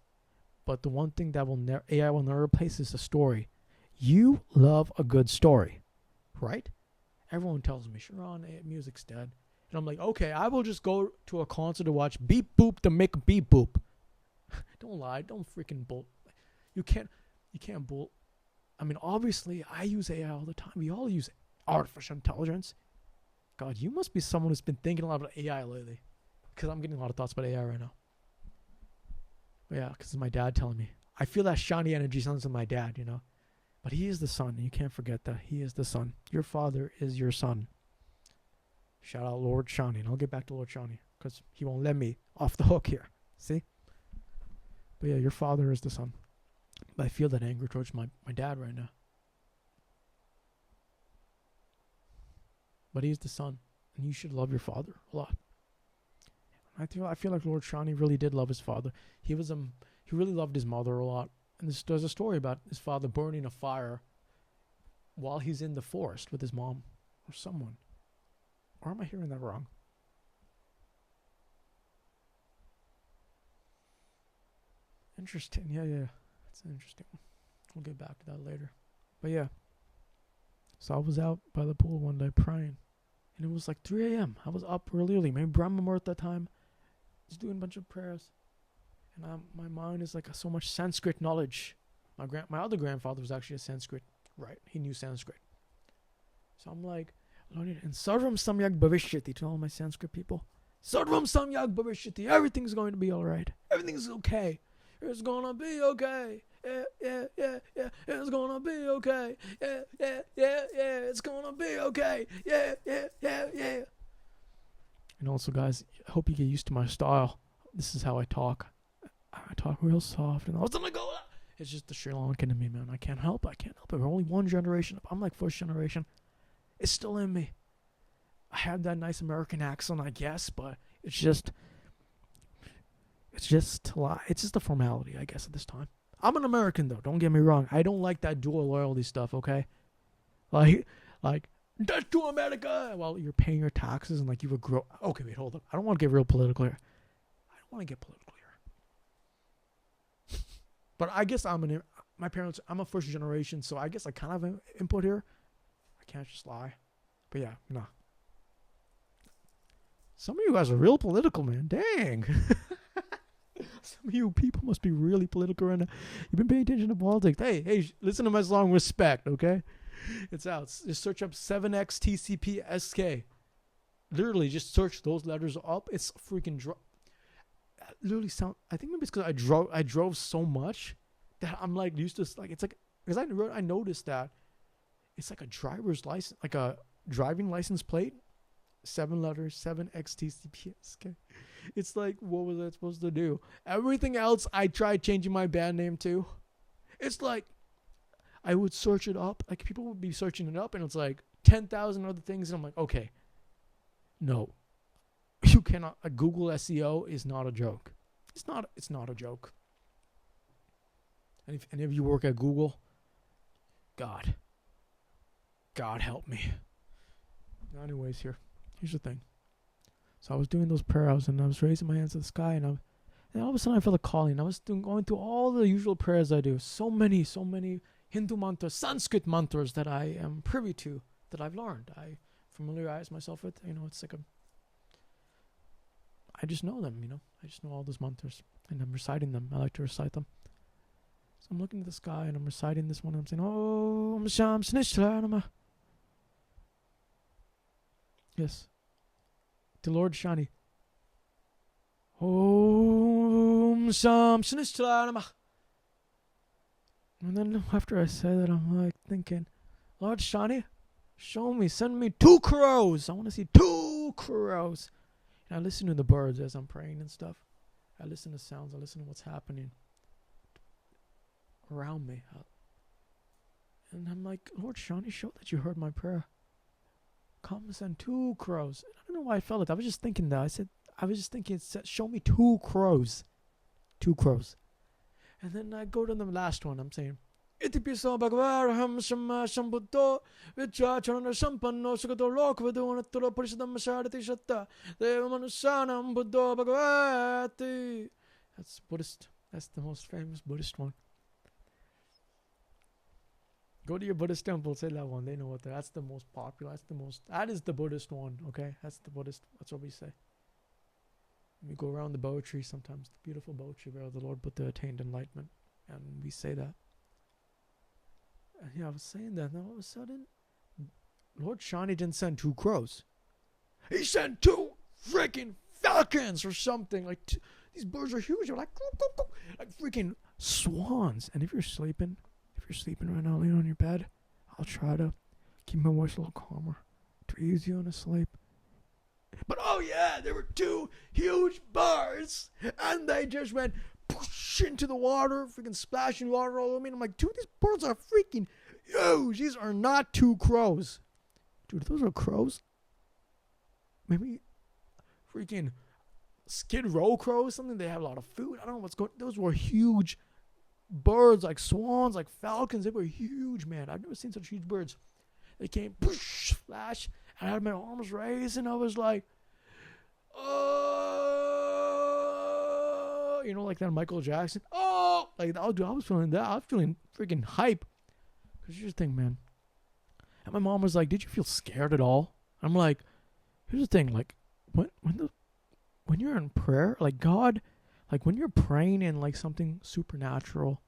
But the one thing that AI will never replace is the story. You love a good story, right? Everyone tells me, Sharon, music's dead. And I'm like, okay, I will just go to a concert to watch Beep Boop to make Beep Boop. Don't lie. Don't freaking bull. You can't bull. I mean, obviously, I use AI all the time. We all use artificial intelligence. God, you must be someone who's been thinking a lot about AI lately. Because I'm getting a lot of thoughts about AI right now. But yeah, because it's my dad telling me. I feel that shiny energy sounds like my dad, you know. But he is the Son, and you can't forget that. He is the Son. Your Father is your Son. Shout out Lord Shani. And I'll get back to Lord Shani, because he won't let me off the hook here. See? But yeah, your Father is the Son. But I feel that anger towards my dad right now. But he's the Son, and you should love your Father a lot. I feel like Lord Shani really did love his father. He really loved his mother a lot. And there's a story about his father burning a fire while he's in the forest with his mom or someone. Or am I hearing that wrong? Interesting. Yeah. That's an interesting one. We'll get back to that later. But yeah. So I was out by the pool one day praying. And it was like 3 a.m. I was up really early. Maybe Brahma Muhurt that time. Just doing a bunch of prayers. And my mind is like so much Sanskrit knowledge. My other grandfather was actually a Sanskrit, right? He knew Sanskrit. So I'm like, learning, and Sarvam Samyak Bhavishyati to all my Sanskrit people. Sarvam Samyak Bhavishyati. Everything's going to be all right. Everything's okay. It's gonna be okay. Yeah. It's gonna be okay. Yeah. It's gonna be okay. Yeah. And also, guys, I hope you get used to my style. This is how I talk. I talk real soft, and I was gonna go It's just the Sri Lankan in me, man. I can't help it. We're only one generation up. I'm like first generation. It's still in me. I have that nice American accent, I guess, but it's just a formality, I guess, at this time. I'm an American, though. Don't get me wrong. I don't like that dual loyalty stuff, okay? Like, that's to America. Well, you're paying your taxes and, like, you would grow. Okay, wait, hold up. I don't want to get real political here. But I guess I'm a first generation, so I guess I kind of have input here. I can't just lie. But yeah, no. Some of you guys are real political, man. Dang. Some of you people must be really political right now. You've been paying attention to politics. Hey, listen to my song Respect, okay? It's out. Just search up 7XTCPSK. Literally, just search those letters up. It's freaking literally sound. I think maybe it's because I drove so much that I'm like used to like it's like because I noticed that it's like a driver's license, like a driving license plate, 7 letters, 7XTCPSK. It's like, what was I supposed to do? Everything else I tried changing my band name to. It's like I would search it up, like people would be searching it up, and it's like 10,000 other things, and I'm like, okay, no. You cannot. Google SEO is not a joke. It's not a joke. And if any of you work at Google, God help me. Anyways, here's the thing. So I was doing those prayers, and I was raising my hands to the sky, and all of a sudden I felt a calling. I was going through all the usual prayers I do. So many Hindu mantras, Sanskrit mantras that I am privy to, that I've learned. I familiarize myself with. It's like I just know them, I just know all those mantras, and I'm reciting them. I like to recite them. So I'm looking at the sky, and I'm reciting this one, and I'm saying, Om Sham Shnishtaranama. Yes. To Lord Shani. Om Sham Shnishtaranama. And then after I say that, I'm like thinking, Lord Shani, send me 2 crows. I want to see 2 crows. And I listen to the birds as I'm praying and stuff. I listen to sounds. I listen to what's happening around me. And I'm like, Lord Shani, show that you heard my prayer. Come and send 2 crows. I don't know why I felt it. I was just thinking that. It said, show me 2 crows. 2 crows. And then I go to the last one. I'm saying, Iti piso bhagavaraham shamma shambuddho vichacharana sampanno sugato lokvadunattara parisadam masharati shatta deva manusanam buddho bhagavati. That's Buddhist. That's the most famous Buddhist one. Go to your Buddhist temple, say that one. They know what that's the most popular. That is the Buddhist one, okay? That's the Buddhist. That's what we say. We go around the Bo tree sometimes, the beautiful Bo tree where the Lord Buddha attained enlightenment. And we say that. And yeah, I was saying that, and all of a sudden, Lord Shani didn't send 2 crows. He sent 2 freaking falcons or something. Like, these birds are huge. They're like freaking swans. And if you're sleeping right now, laying on your bed, I'll try to keep my voice a little calmer to ease you into sleep. But oh yeah, there were 2 huge birds, and they just went push into the water, freaking splashing water all over me. And I'm like, dude, these birds are freaking huge. These are not 2 crows. Dude, those are crows. Maybe freaking Skid Row crows, something. They have a lot of food. I don't know what's going on. Those were huge birds, like swans, like falcons. They were huge, man. I've never seen such huge birds. They came, push, flash, and I had my arms raised, and I was like, oh, like that Michael Jackson. Oh, like, oh, dude, I was feeling that. I was feeling freaking hype. Because here's the thing, man. And my mom was like, did you feel scared at all? I'm like, here's the thing, like, when you're in prayer, like God, like when you're praying in like something supernatural,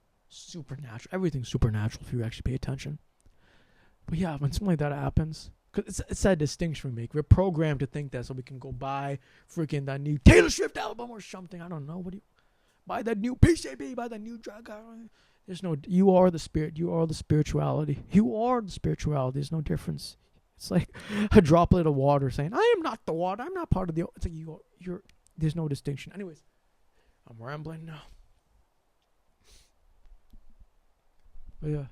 everything's supernatural if you actually pay attention. But yeah, when something like that happens, because it's that distinction we make. We're programmed to think that so we can go buy freaking that new Taylor Swift album or something. I don't know. Buy that new PCB, buy that new drug. You are the spirit. You are the spirituality. You are the spirituality. There's no difference. It's like a droplet of water saying, I am not the water. I'm not part of the... It's like you're there's no distinction. Anyways, I'm rambling now. But yeah,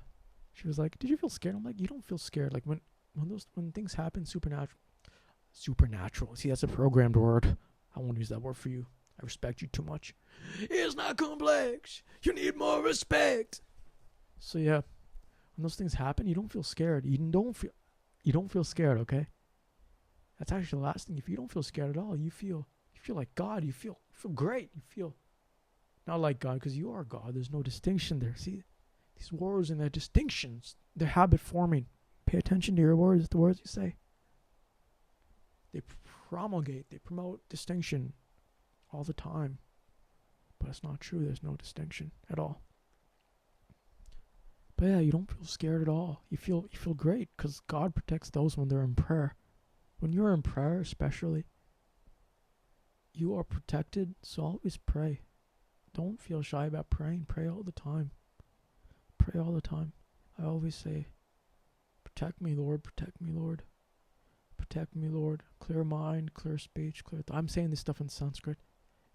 she was like, "Did you feel scared?" I'm like, "You don't feel scared. Like when things happen, supernatural. See, that's a programmed word. I won't use that word for you. I respect you too much. It's not complex. You need more respect." So yeah, when those things happen, you don't feel scared. You don't feel scared. Okay, that's actually the last thing. If you don't feel scared at all, you feel like God. You feel great. You feel not like God because you are God. There's no distinction there. See, these words and their distinctions, they're habit forming. Pay attention to your words, the words you say. They promulgate, they promote distinction all the time. But it's not true. There's no distinction at all. But yeah, you don't feel scared at all. You feel great because God protects those when they're in prayer. When you're in prayer, especially, you are protected. So always pray. Don't feel shy about praying. Pray all the time. Pray all the time. I always say, protect me, Lord. Protect me, Lord. Protect me, Lord. Clear mind, clear speech, clear I'm saying this stuff in Sanskrit.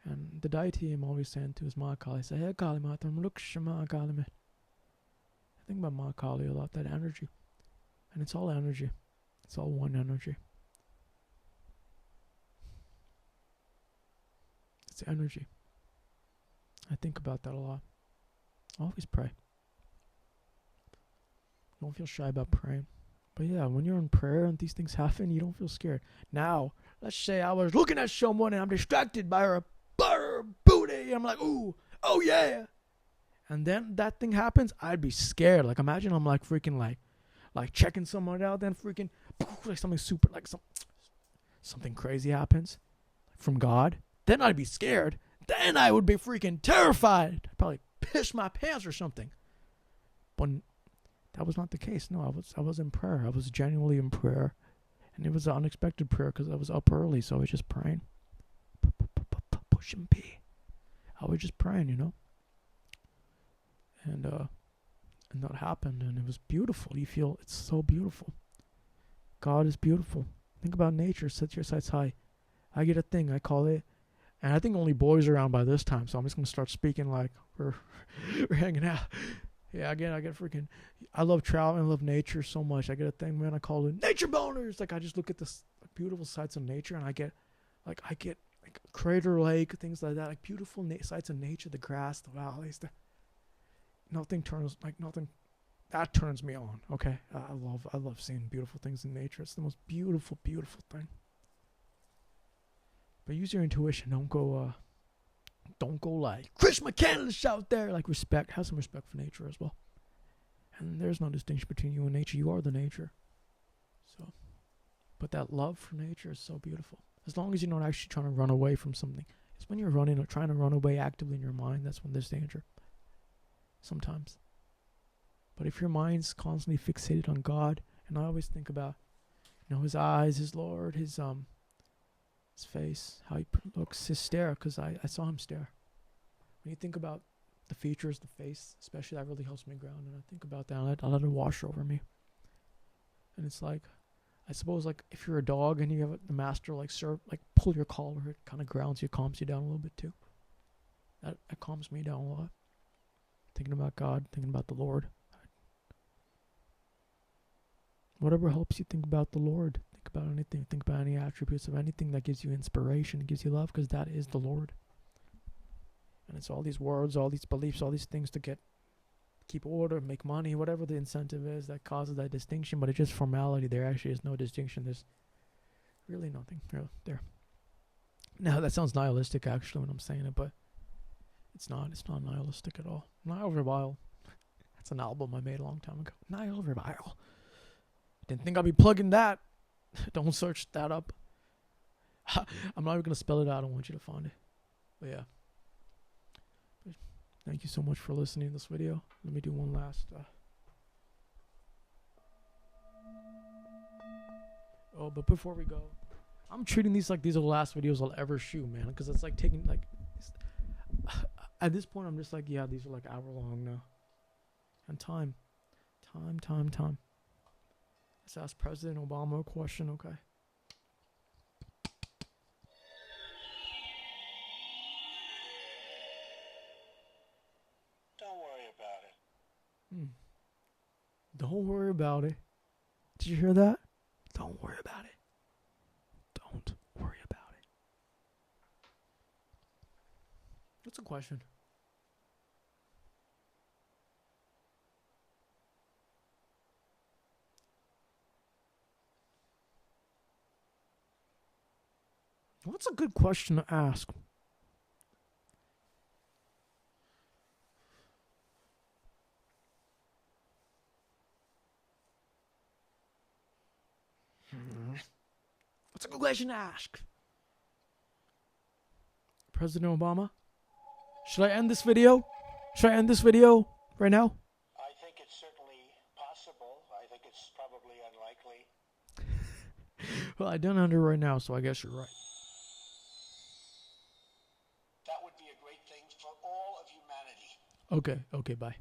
And the deity I'm always saying to is Ma Kali. I say, hey Kali Matam, Lukshma Kali me. I think about Ma Kali a lot, that energy. And it's all energy. It's all one energy. It's energy. I think about that a lot. Always pray. Don't feel shy about praying. But yeah, when you're in prayer and these things happen, you don't feel scared. Now, let's say I was looking at someone and I'm distracted by her booty. And I'm like, ooh, oh yeah. And then that thing happens, I'd be scared. Like imagine I'm like freaking like checking someone out, then freaking like something super, like something crazy happens from God. Then I'd be scared. Then I would be freaking terrified. I'd probably piss my pants or something. But that was not the case. No, I was in prayer. I was genuinely in prayer. And it was an unexpected prayer because I was up early, so I was just praying. Pushing P. I was just praying, you know. And that happened, and it was beautiful. You feel it's so beautiful. God is beautiful. Think about nature. Set your sights high. I get a thing. I call it, and I think only boys are around by this time, so I'm just gonna start speaking like we're hanging out. Yeah, I get freaking. I love travel and love nature so much. I get a thing, man. I call it nature boners. Like I just look at this beautiful sights of nature, and I get like Crater Lake, things like that, like beautiful sights of nature, the grass, the valleys, nothing that turns me on. Okay, I love seeing beautiful things in nature. It's the most beautiful thing. But use your intuition. Don't go like Chris McCandless out there. Like have some respect for nature as well. And there's no distinction between you and nature. You are the nature. So, but that love for nature is so beautiful. As long as you're not actually trying to run away from something. It's when you're running or trying to run away actively in your mind, that's when there's danger. Sometimes. But if your mind's constantly fixated on God, and I always think about, his eyes, his Lord, his face, how he looks, his stare, because I saw him stare. When you think about the features, the face, especially, that really helps me ground. And I think about that, and I let it wash over me. And it's like, I suppose, like if you're a dog and you have the master pull your collar, it kind of grounds you, calms you down a little bit too. That calms me down a lot. Thinking about God, thinking about the Lord. Whatever helps you think about the Lord. Think about anything. Think about any attributes of anything that gives you inspiration, gives you love, because that is the Lord. And it's all these words, all these beliefs, all these things to keep order, make money, whatever the incentive is that causes that distinction, but it's just formality. There actually is no distinction. There's really nothing there. Now, that sounds nihilistic actually when I'm saying it, but it's not nihilistic at all. Nihil Revile. That's an album I made a long time ago. Nihil Revile. Didn't think I'd be plugging that. Don't search that up. I'm not even going to spell it out. I don't want you to find it. But yeah. Thank you so much for listening to this video. Let me do one last. But before we go, I'm treating these like these are the last videos I'll ever shoot, man. Because it's like taking like. At this point, I'm just like, yeah, these are like hour long now. And time. Let's ask President Obama a question, okay? Don't worry about it. Don't worry about it. Did you hear that? Don't worry about it. Don't worry about it. What's a question? What's a good question to ask? What's a good question to ask? President Obama? Should I end this video? Should I end this video right now? I think it's certainly possible. I think it's probably unlikely. Well, I don't end it right now, so I guess you're right. That would be a great thing for all of humanity. Okay, bye.